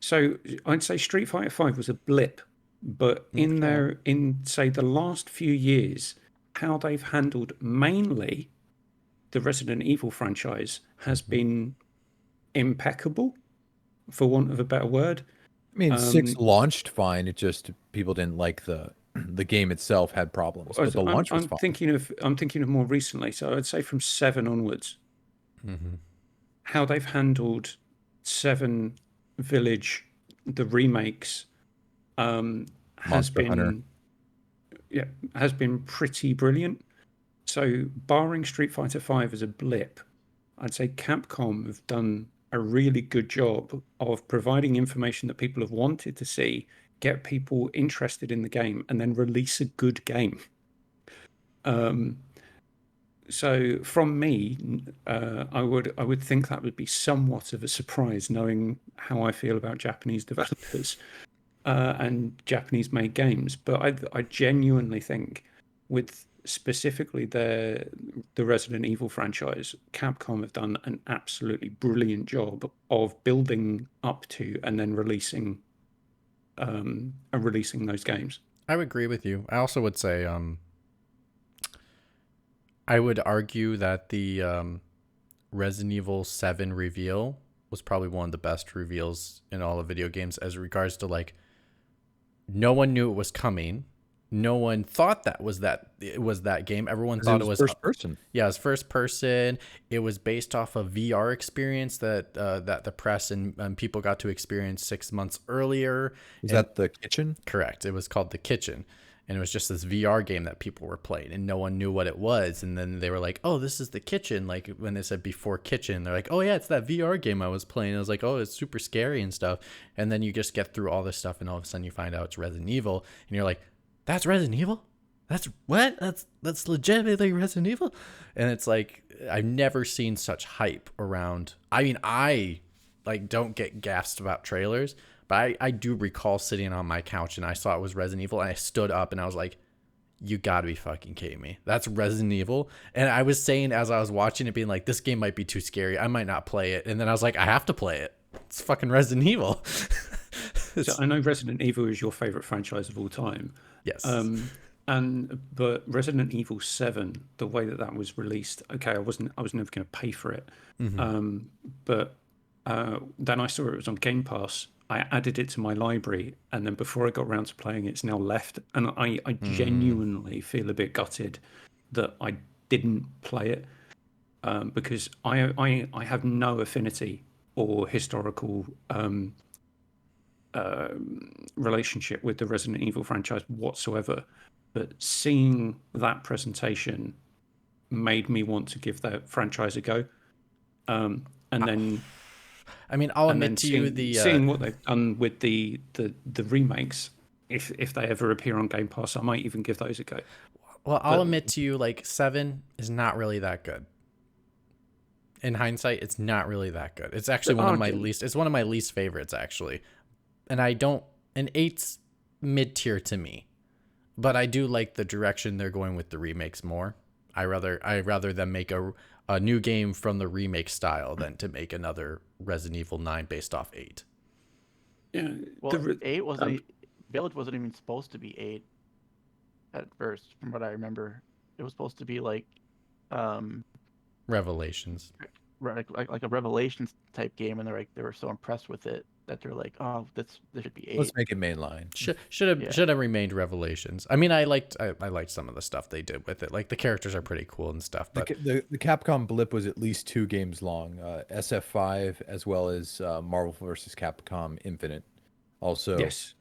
So I'd say Street Fighter 5 was a blip, but in say the last few years, how they've handled mainly the Resident Evil franchise has been impeccable, for want of a better word. I mean, 6 launched fine. It just people didn't like the game itself had problems, but the launch was fine. I'm thinking of more recently. So I'd say from 7 onwards, how they've handled 7 Village, the remakes, has been pretty brilliant. So barring Street Fighter 5 as a blip, I'd say Capcom have done a really good job of providing information that people have wanted to see, get people interested in the game, and then release a good game. So from me, I would think that would be somewhat of a surprise, knowing how I feel about Japanese developers and Japanese-made games. But I genuinely think, with specifically the Resident Evil franchise, Capcom have done an absolutely brilliant job of building up to and then releasing those games. I would agree with you. I also would say I would argue that the Resident Evil 7 reveal was probably one of the best reveals in all of video games, as regards to, like, no one knew it was coming. No one thought it was that game. Everyone thought it was first person. Yeah, it was first person. It was based off a VR experience that the press and people got to experience 6 months earlier. Was that The Kitchen? Correct. It was called The Kitchen. And it was just this VR game that people were playing, and no one knew what it was. And then they were like, oh, this is The Kitchen. Like, when they said before Kitchen, they're like, oh yeah, it's that VR game I was playing. I was like, oh, it's super scary and stuff. And then you just get through all this stuff, and all of a sudden you find out it's Resident Evil, and you're like, that's Resident Evil? That's what? That's legitimately Resident Evil? And it's like, I've never seen such hype around. I mean, I like don't get gassed about trailers, but I do recall sitting on my couch and I saw it was Resident Evil, and I stood up and I was like, you gotta be fucking kidding me. That's Resident Evil. And I was saying, as I was watching it, being like, this game might be too scary. I might not play it. And then I was like, I have to play it. It's fucking Resident Evil. So I know Resident Evil is your favorite franchise of all time. Yes. But Resident Evil 7, the way that was released, okay, I was never going to pay for it. But then I saw it was on Game Pass. I added it to my library, and then before I got around to playing it, it's now left. And I genuinely feel a bit gutted that I didn't play it, because I have no affinity or historical relationship with the Resident Evil franchise whatsoever, but seeing that presentation made me want to give that franchise a go. And then, I mean, I'll admit to you, seeing what they've done with the remakes, if they ever appear on Game Pass, I might even give those a go. Well, I'll admit to you, like, 7 is not really that good. In hindsight, it's not really that good. It's actually one of my least favorites, actually. And 8's mid-tier to me, but I do like the direction they're going with the remakes more. I rather them make a new game from the remake style than to make another Resident Evil 9 based off 8. Yeah. Well, 8 wasn't Village wasn't even supposed to be 8 at first, from what I remember. It was supposed to be like Revelations. Like a Revelations type game, and they were so impressed with it that they're like, oh, this should be 8. Let's make it mainline. Should have remained Revelations. I mean, I liked some of the stuff they did with it. Like, the characters are pretty cool and stuff. But the Capcom blip was at least 2 games long. SF5 as well as Marvel vs. Capcom Infinite. Also, yes,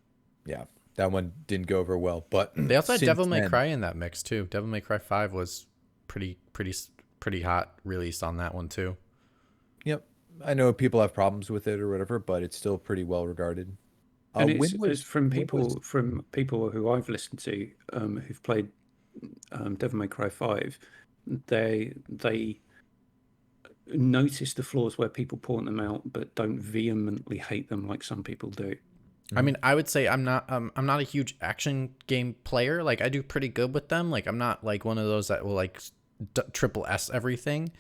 yeah, that one didn't go over well. But they also had Devil May Cry in that mix too. Devil May Cry 5 was pretty hot release on that one too. Yep. I know people have problems with it or whatever, but it's still pretty well regarded. And when it's from when was people who I've listened to, who've played Devil May Cry 5. They notice the flaws where people point them out, but don't vehemently hate them like some people do. I mean, I would say I'm not a huge action game player. Like I do pretty good with them. Like I'm not like one of those that will like triple S everything.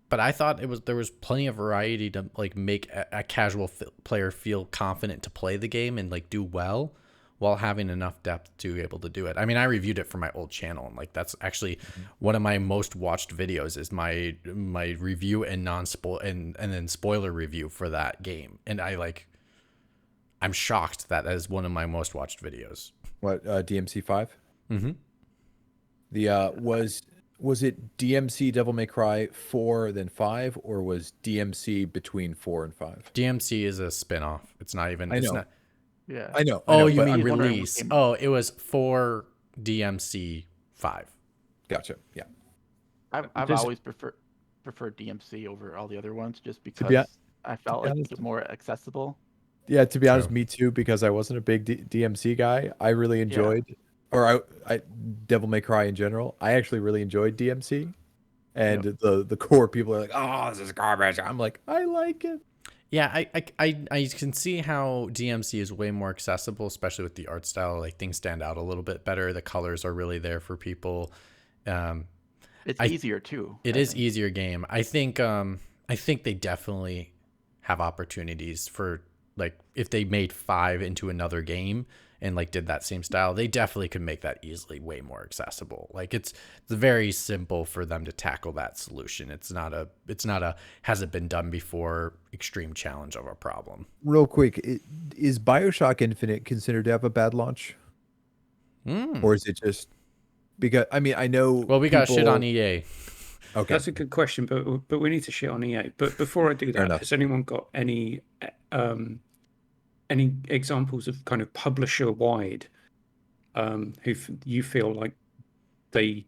But I thought there was plenty of variety to like make a casual player feel confident to play the game and like do well while having enough depth to be able to do it. I mean, I reviewed it for my old channel, and like that's actually one of my most watched videos is my review and non-spoil and then spoiler review for that game. And I'm shocked that is one of my most watched videos. what DMC 5? Mm-hmm. The was it DMC Devil May Cry 4 then 5, or was DMC between 4 and 5? DMC is a spin-off. It's not even. I It's know. not. Yeah. I know. Oh, you but mean I'm wondering what release? game- Oh, it was for DMC 5. gotcha. Yeah. I've Just- always preferred DMC over all the other ones just be because I felt be like honest- it's more accessible. Yeah, to be honest, True. me too, because I wasn't a big DMC guy. I really enjoyed, or I Devil May Cry in general. I actually really enjoyed DMC, and the core people are like, "Oh, this is garbage." I'm like, I like it. Yeah, I can see how DMC is way more accessible, especially with the art style. Like things stand out a little bit better. The colors are really there for people. It's I- easier too. It I is think. easier game. I think they definitely have opportunities for like if they made 5 into another game and like did that same style, they definitely could make that easily way more accessible. Like it's very simple for them to tackle that solution. It's not a hasn't been done before extreme challenge of a problem. Real quick, is BioShock Infinite considered to have a bad launch, or is it just because I mean I know Well, we got shit people- on EA. Okay, That's a good question, but we need to shit on EA. But before I do that, enough. has anyone got any examples of kind of publisher wide you feel like they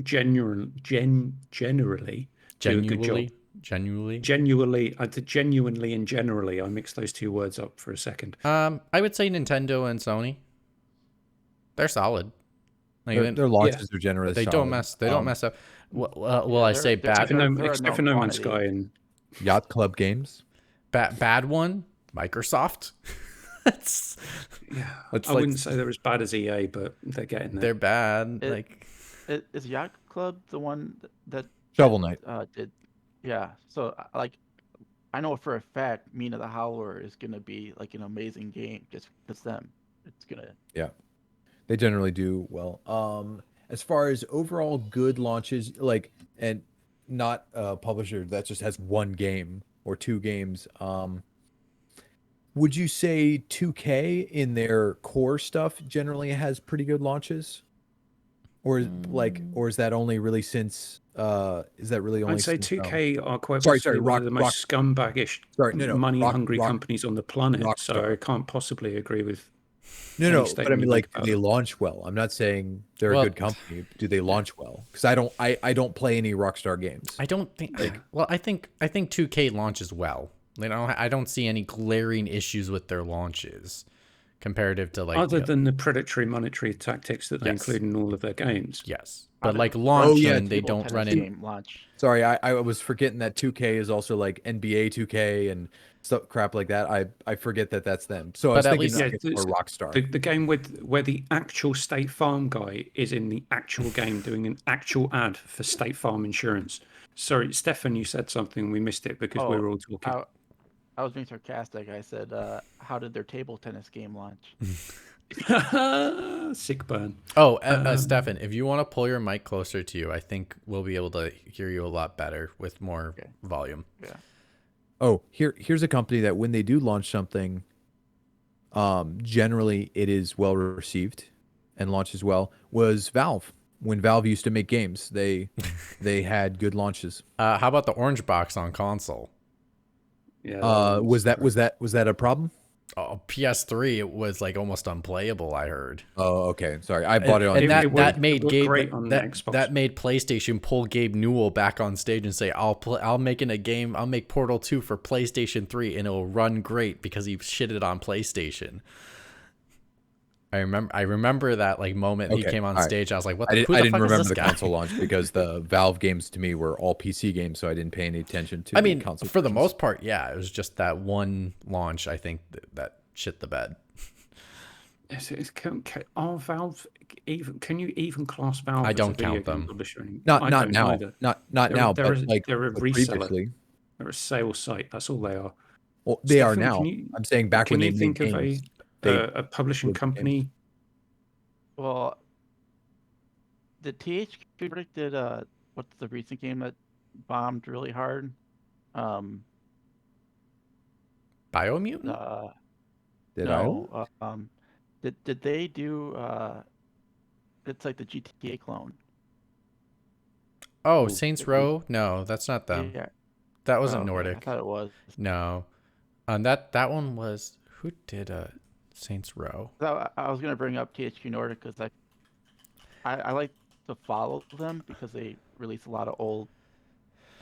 generally do a good job? Genuinely. Genuinely and generally, I mixed those two words up for a second. I would say Nintendo and Sony. They're solid. Like, their launches are generally they solid. don't mess up. Will I say they're- bad? they're- Stefan no No Man's quantity. Sky and Yacht Club Games. Bad one? Microsoft. It's yeah, It's I like- wouldn't say they're as bad as EA, but they're getting there. they're bad. It- Like Is Yacht Club the one that Shovel Knight. did? Yeah. So like, I know for a fact, Mina the Howler is gonna be like an amazing game. Just it's them. It's gonna. They generally do well. As far as overall good launches, like, and not a publisher that just has one game or two games, would you say 2K in their core stuff generally has pretty good launches? Or or is that only really since is that really only I'd say since, 2K are quite Sorry, possibly one of the most scumbaggish, Sorry, no, money-hungry Rock- companies on the planet. So Rockstar. I can't possibly agree with. No, any but I statement mean, you like, make do about they it. launch well? I'm not saying they're Well- a good company. Do they launch well? Because I don't play any Rockstar games. I don't think. Well, I think 2K launches well. I don't see any glaring issues with their launches, comparative to like Other than the predatory monetary tactics that they Yes. include in all of their games. yes, How but did- like Oh, launching, yeah, they Table don't tennis run in. game launch. Sorry, I was forgetting that 2K is also like NBA 2K and stuff crap like that. I forget that that's them. So I was But at thinking least- Yeah, it's more Rockstar. The game where the actual State Farm guy is in the actual game doing an actual ad for State Farm insurance. Sorry, Stefan, you said something. We missed it because we Oh, were all talking. I was being sarcastic. I said, "How did their table tennis game launch?" Sick burn. Oh, Stefan, if you want to pull your mic closer to you, I think we'll be able to hear you a lot better with more Okay. volume. Yeah. Oh, here's a company that when they do launch something, generally it is well received and launches well. Was Valve. When Valve used to make games, they had good launches. How about the orange box on console? Yeah. Was that a problem? Oh, PS3, it was like almost unplayable. I heard. Oh, okay. Sorry, I bought it on. And that it that worked- made it worked Gabe great on that Xbox. that made PlayStation pull Gabe Newell back on stage and say, I'll make in a game. I'll make Portal 2 for PlayStation 3 and it'll run great because he shitted on PlayStation. I remember that like moment he Okay, came on all right. stage. I was like, what? I Who the didn't fuck is remember this the guy? console launch because the Valve games to me were all PC games, so I didn't pay any attention to. I the mean, console for the versions. most part, yeah, it was just that one launch. I think that shit the bed. Are Valve even? Can you even class Valve? I as don't a video count game them. publisher? Not I not don't now, either. not They're- now, they're but a- like they're a but reseller. previously. They're a sales site. That's all they are. Well, they are Stefan, now. can you- I'm saying back when Can they you made think of games, they a publishing were games. company? Well, the THQ predicted what's the recent game that bombed really hard? Biomutant? Did I? No. Did they do it's like the GTA clone. Oh, Oh, Saints it- Row? No, that's not them. Yeah. That wasn't Okay, I Nordic. thought it was. No. That one was who did Saints Row? I was gonna bring up THQ Nordic because I like to follow them because they release a lot of old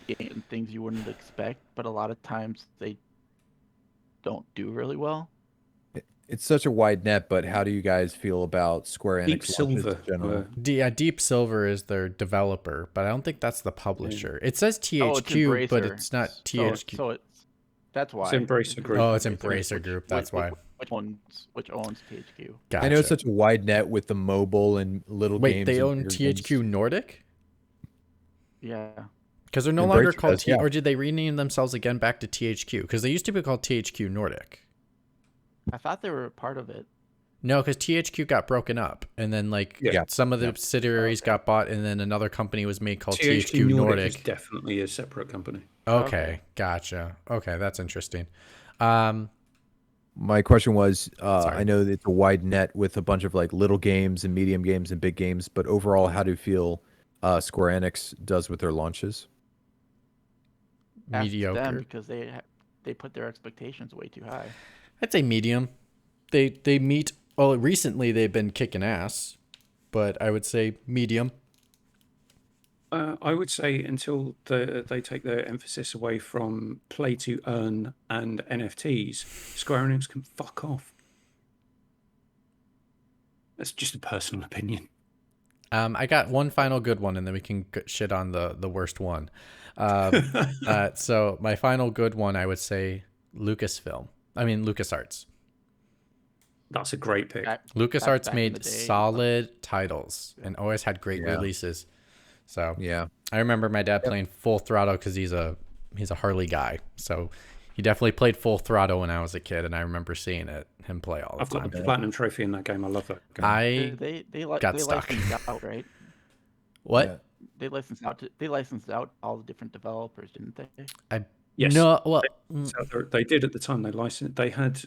game things you wouldn't expect, but a lot of times they don't do really well. It's such a wide net, but how do you guys feel about Square Enix Deep launches Silver. in general? Deep Silver is their developer, but I don't think that's the publisher. It says Oh, it's THQ, but Embracer. it's not So, THQ. so it's that's why. Embracer Group. Oh, it's Embracer Group. That's why. Which owns THQ? Gotcha. I know it's such a wide net with the mobile and little Wait, games. they and own bigger THQ games. Nordic? Yeah. Because they're no Embracer longer called does, yeah. or did they rename themselves again back to THQ? Because they used to be called THQ Nordic. I thought they were a part of it. No, because THQ got broken up, and then like Yeah. some of the Yeah. subsidiaries got bought, and then another company was made called THQ THQ Nordic is Nordic. definitely a separate company. Okay, gotcha. Okay, that's interesting. My question was, Sorry. I know that it's a wide net with a bunch of like little games and medium games and big games, but overall, how do you feel Square Enix does with their launches? Ask them Mediocre. because they put their expectations way too high. I'd say medium. They meet. Well, recently they've been kicking ass, but I would say medium. I would say until they take their emphasis away from play to earn and NFTs, Square Enix can fuck off. That's just a personal opinion. I got one final good one, and then we can shit on the worst one. So my final good one, I would say LucasArts. That's a great pick. LucasArts back in made the day. solid titles and always had great Yeah. releases. So Yeah, I remember my dad playing Full Throttle because he's a Harley guy. So he definitely played Full Throttle when I was a kid, and I remember seeing him play all the I've got time. the platinum trophy in that game. I love that game. I got they stuck. licensed out, right? What? Yeah. They licensed out all the different developers, didn't they? Yes. No. Well, So they did at the time. They licensed. They had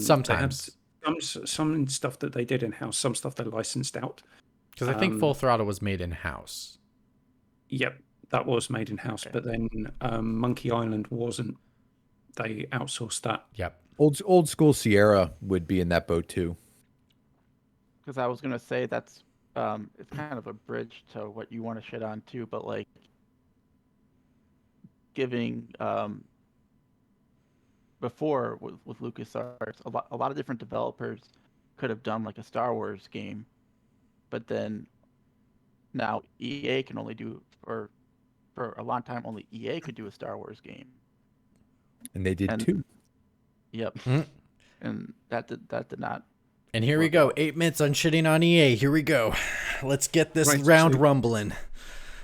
sometimes. They had some stuff that they did in house. Some stuff they licensed out. Because I think Full Throttle was made in house. Yep, that was made in house. Okay. But then Monkey Island wasn't. They outsourced that. Yep. old school Sierra would be in that boat too. Because I was gonna say that's it's kind of a bridge to what you want to shit on too, but like giving before with LucasArts, a lot of different developers could have done like a Star Wars game, but then now EA can only do for a long time only EA could do a Star Wars game. And they did And- too. Yep. Mm. And that did not. And here we go. 8 minutes on shitting on EA. Here we go. Let's get this Right, round so- rumbling.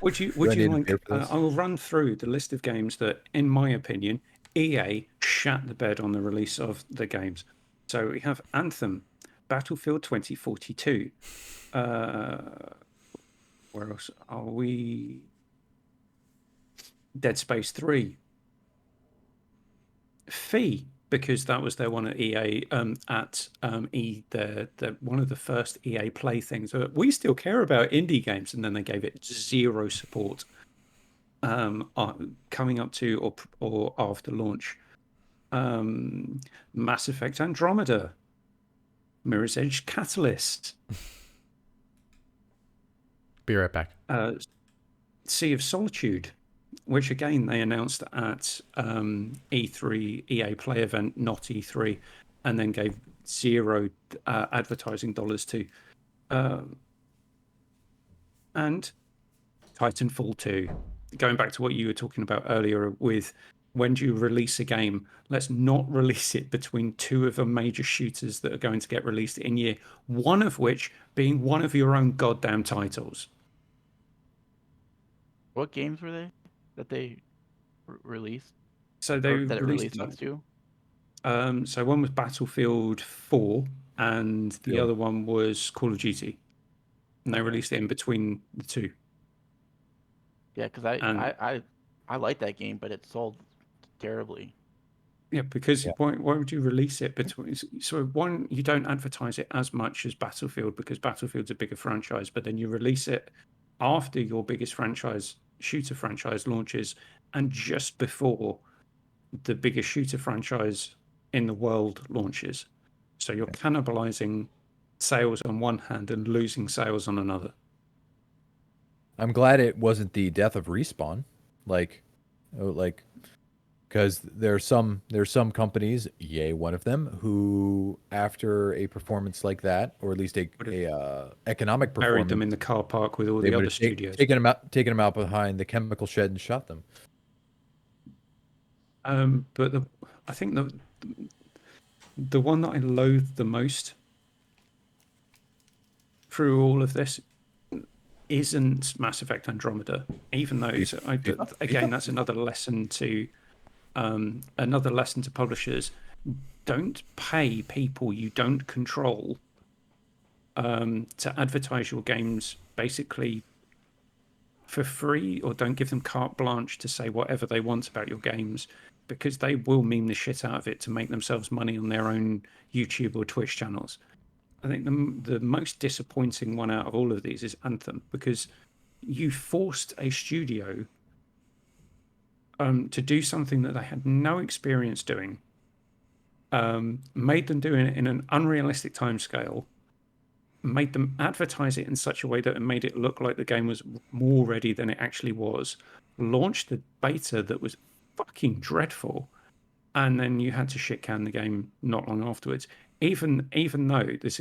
Would you I need to like? pay for this? I will run through the list of games that, in my opinion, EA shat the bed on the release of the games. So we have Anthem, Battlefield 2042. Where else are we? Dead Space 3. Fee, because that was their one at EA the one of the first EA Play things. We still care about indie games, and then they gave it zero support coming up to or after launch. Mass Effect Andromeda, Mirror's Edge Catalyst, Be right back. Sea of Solitude, which again they announced at E3 EA Play event, not E3, and then gave zero advertising dollars to, and Titanfall 2. Going back to what you were talking about earlier with when do you release a game? Let's not release it between two of the major shooters that are going to get released in year, one of which being one of your own goddamn titles. What games were they that they released? So they That it released released next to? so one was Battlefield 4 and the Yeah. other one was Call of Duty. And they released it in between the two. Yeah, because And I like that game, but it sold terribly. yeah, because Yeah. why would you release it between? So one, you don't advertise it as much as Battlefield because Battlefield's a bigger franchise, but then you release it after your biggest shooter franchise launches, and just before the biggest shooter franchise in the world launches. So you're cannibalizing sales on one hand and losing sales on another. I'm glad it wasn't the death of Respawn, like, because there's some companies, EA one of them, who after a performance like that, or at least a economic Buried performance, them in the car park with all they the would other have studios. taken them out behind the chemical shed and shot them. But I think the one that I loathe the most through all of this isn't Mass Effect Andromeda, even though again that's another lesson to publishers. Don't pay people you don't control to advertise your games basically for free, or don't give them carte blanche to say whatever they want about your games, because they will meme the shit out of it to make themselves money on their own YouTube or Twitch channels. I think the most disappointing one out of all of these is Anthem, because you forced a studio to do something that they had no experience doing, made them do it in an unrealistic timescale, made them advertise it in such a way that it made it look like the game was more ready than it actually was, launched the beta that was fucking dreadful, and then you had to shit can the game not long afterwards. Even though this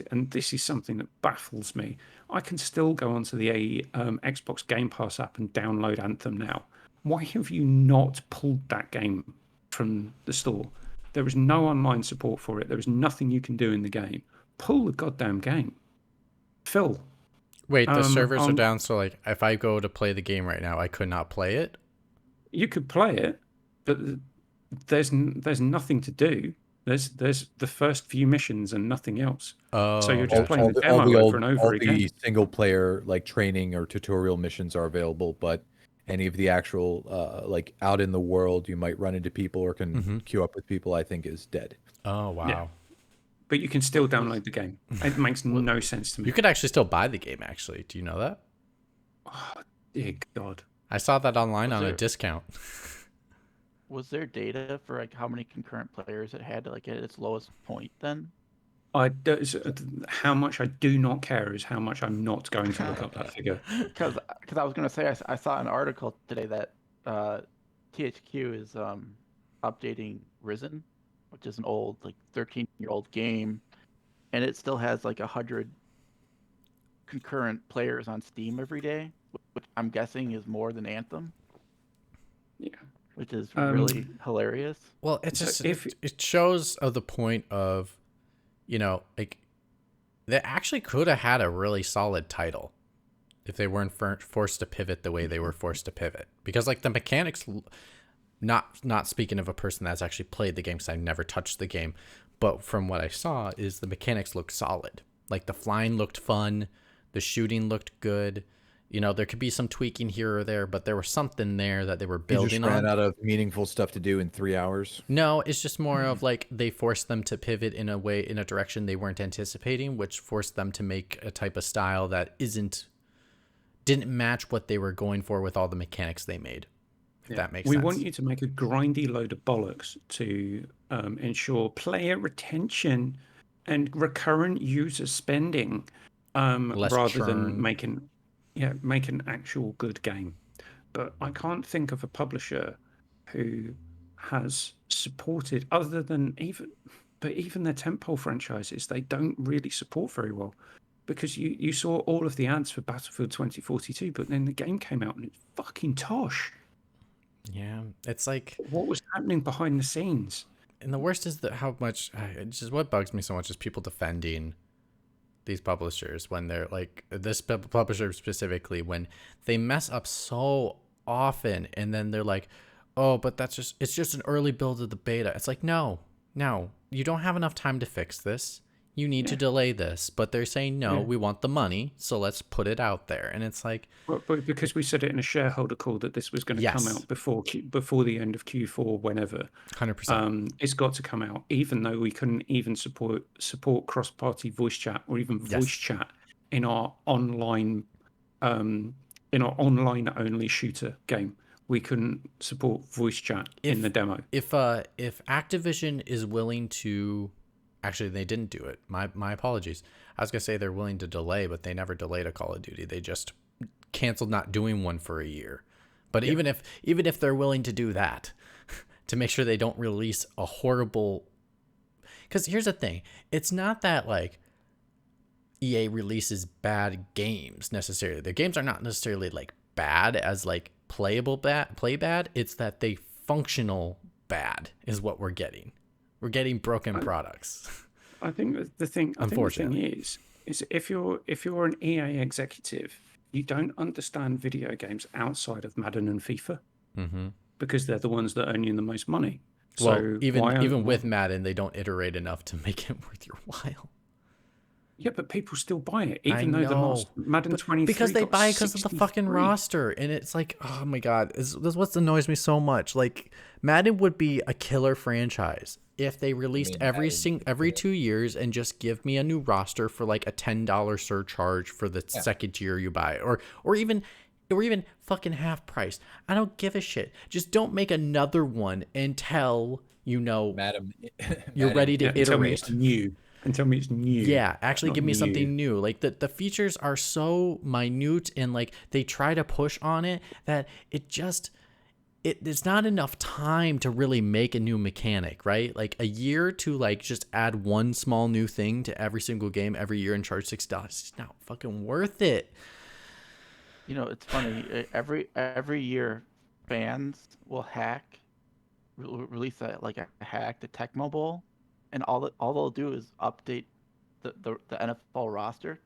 is something that baffles me, I can still go onto the Xbox Game Pass app and download Anthem now. Why have you not pulled that game from the store? There is no online support for it. There is nothing you can do in the game. Pull the goddamn game. Phil. Wait, the servers are down, so like if I go to play the game right now, I could not play it? You could play it, but there's nothing to do. There's the first few missions and nothing else. Oh, so you're just gotcha. playing the demo over and over again. The single player like training or tutorial missions are available, but any of the actual like out in the world you might run into people or can queue up with people, I think is dead. Oh, wow. Yeah. But you can still download the game. It makes no sense to me. You could actually still buy the game, actually. Do you know that? Oh, dear God. I saw that online on a discount. Was there data for like how many concurrent players it had like at its lowest point then? How much I do not care is how much I'm not going to look up that figure. Because I was going to say, I saw an article today that THQ is updating Risen, which is an old, like 13-year-old game, and it still has like 100 concurrent players on Steam every day, which I'm guessing is more than Anthem. Yeah. Which is really hilarious. Well, it's just it shows the point of, you know, like they actually could have had a really solid title if they weren't forced to pivot the way they were forced to pivot. Because like the mechanics, not speaking of a person that's actually played the game, because I've never touched the game, but from what I saw is the mechanics looked solid. Like the flying looked fun, the shooting looked good. You know, there could be some tweaking here or there, but there was something there that they were building on. You just ran out of meaningful stuff to do in 3 hours. No, it's just more of like they forced them to pivot in a direction they weren't anticipating, which forced them to make a type of style that didn't match what they were going for with all the mechanics they made. If that makes sense. We want you to make a grindy load of bollocks to ensure player retention and recurrent user spending, Less rather than churn. make an actual good game. But I can't think of a publisher who has supported, other than even their tentpole franchises, they don't really support very well. Because you saw all of the ads for Battlefield 2042, but then the game came out and it's fucking tosh. Yeah, it's like, What was happening behind the scenes? and the worst is that how much, it's just what bugs me so much is people defending these publishers when they're like, this publisher specifically, when they mess up so often, and then they're like, oh, but it's just an early build of the beta. It's like, no, you don't have enough time to fix this. You need to delay this. But they're saying, no, we want the money, so let's put it out there. And it's like, But because we said it in a shareholder call that this was going to come out before the end of Q4, whenever, 100%. it's got to come out, even though we couldn't even support cross-party voice chat or even voice chat in our online only shooter game. We couldn't support voice chat in the demo. If Activision is willing to, actually they didn't do it. My apologies. I was gonna say they're willing to delay, but they never delayed a Call of Duty. They just canceled not doing one for a year. But even if they're willing to do that, to make sure they don't release a horrible, because here's the thing, it's not that like EA releases bad games necessarily. Their games are not necessarily like bad as like play bad. It's that they functional bad is what we're getting. We're getting broken products. I think the thing is if you're an EA executive, you don't understand video games outside of Madden and FIFA, because they're the ones that earn you the most money. So well, even with Madden, they don't iterate enough to make it worth your while. Yeah, but people still buy it, even though the last Madden 23 because they got buy it because of the fucking 63. roster, and it's like, oh my god, this is what annoys me so much. Like, Madden would be a killer franchise if they released every 2 years and just give me a new roster for like a $10 surcharge for the second year you buy, or even fucking half price. I don't give a shit. Just don't make another one until Madam, you're ready to iterate. Tell me it's new. And tell me it's new. Yeah, actually give me new. something new. Like the features are so minute, and like they try to push on it that it's not enough time to really make a new mechanic, right? Like a year to like just add one small new thing to every single game every year and charge $6. It's not fucking worth it. You know, it's funny. Every year, fans will release a hack to Tecmo Bowl, and all they'll do is update the NFL roster.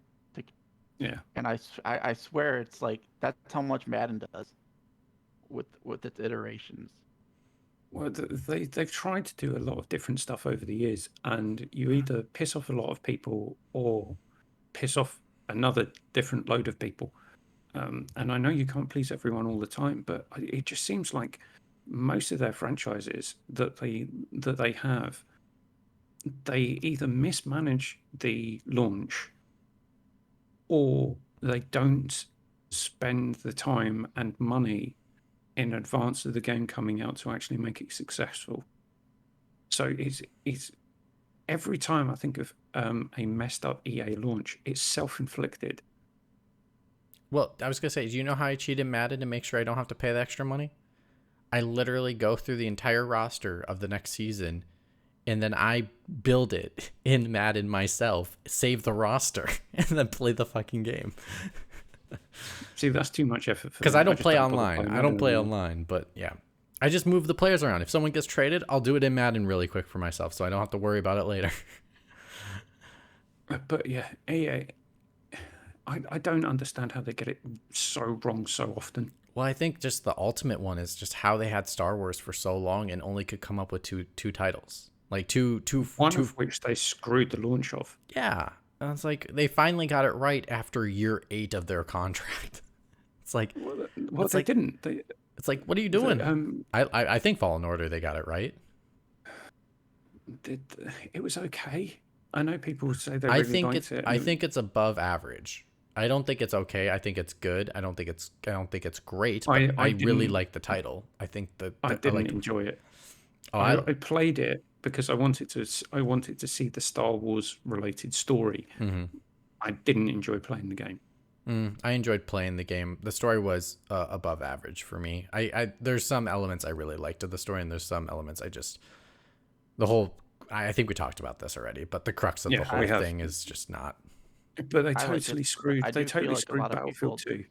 And I swear it's like that's how much Madden does with its iterations. Well, they've tried to do a lot of different stuff over the years, and you either piss off a lot of people or piss off another different load of people. And I know you can't please everyone all the time, but it just seems like most of their franchises that they have, they either mismanage the launch or they don't spend the time and money in advance of the game coming out to actually make it successful. So it's every time I think of a messed up EA launch, it's self-inflicted. Well, I was gonna say, do you know how I cheated Madden to make sure I don't have to pay the extra money? I literally go through the entire roster of the next season, and then I build it in Madden myself, save the roster, and then play the fucking game. See, that's too much effort. Because I don't play online. I don't play online, but yeah. I just move the players around. If someone gets traded, I'll do it in Madden really quick for myself, so I don't have to worry about it later. But yeah, EA, I don't understand how they get it so wrong so often. Well, I think just the ultimate one is just how they had Star Wars for so long and only could come up with two titles. Like two of which they screwed the launch of. Yeah. And it's like they finally got it right after year 8 of their contract. It's like, well, they didn't. It's like, what are you doing? I think Fallen Order, they got it right. It was okay. I know people say they really liked it. I think it's above average. I don't think it's okay. I think it's good. I don't think it's great. But I really like the title. I think I didn't enjoy it. Oh, I played it because I wanted to see the Star Wars related story. I didn't enjoy playing the game. I enjoyed playing the game. The story was above average for me. I there's some elements I really liked of the story, and there's some elements I think we talked about this already, but the crux of the whole thing is just not. But they totally screwed. They totally screwed Battlefield 2.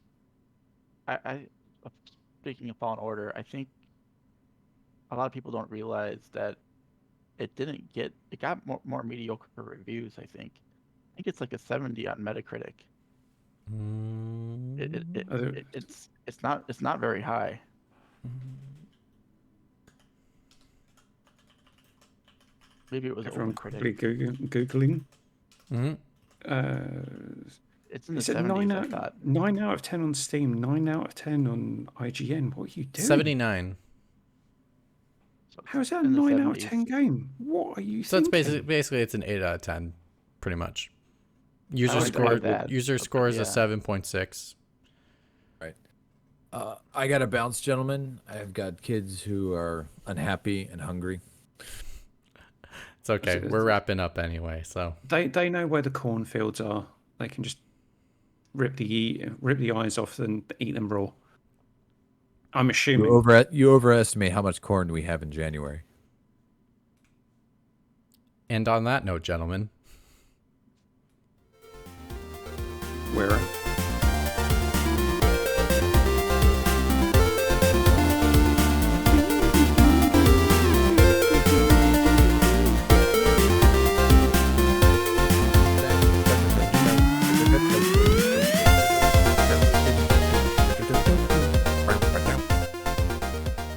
Speaking of Fallen Order, I think a lot of people don't realize that it got more mediocre reviews. I think it's like a 70 on Metacritic. It's not very high. Maybe it was Everyone Overcritic. Googling. It's in the He said 70s, I thought. 9 out of 10 on Steam, 9 out of 10 on IGN. What are you doing? 79. So How is that a in the 9 out of 70s. 10 game? What are you So it's thinking? basically it's an 8 out of 10, pretty much. I like that. User score is Yeah. a 7.6. Right. I got to bounce, gentlemen. I've got kids who are unhappy and hungry. It's okay. We're wrapping up anyway, so They know where the cornfields are. They can just rip the eyes off and eat them raw. I'm assuming. You overestimate how much corn we have in January. And on that note, gentlemen, Where?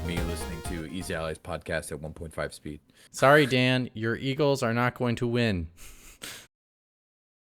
Me listening to Easy Allies podcast at 1.5 speed. sorry, Dan, your Eagles are not going to win.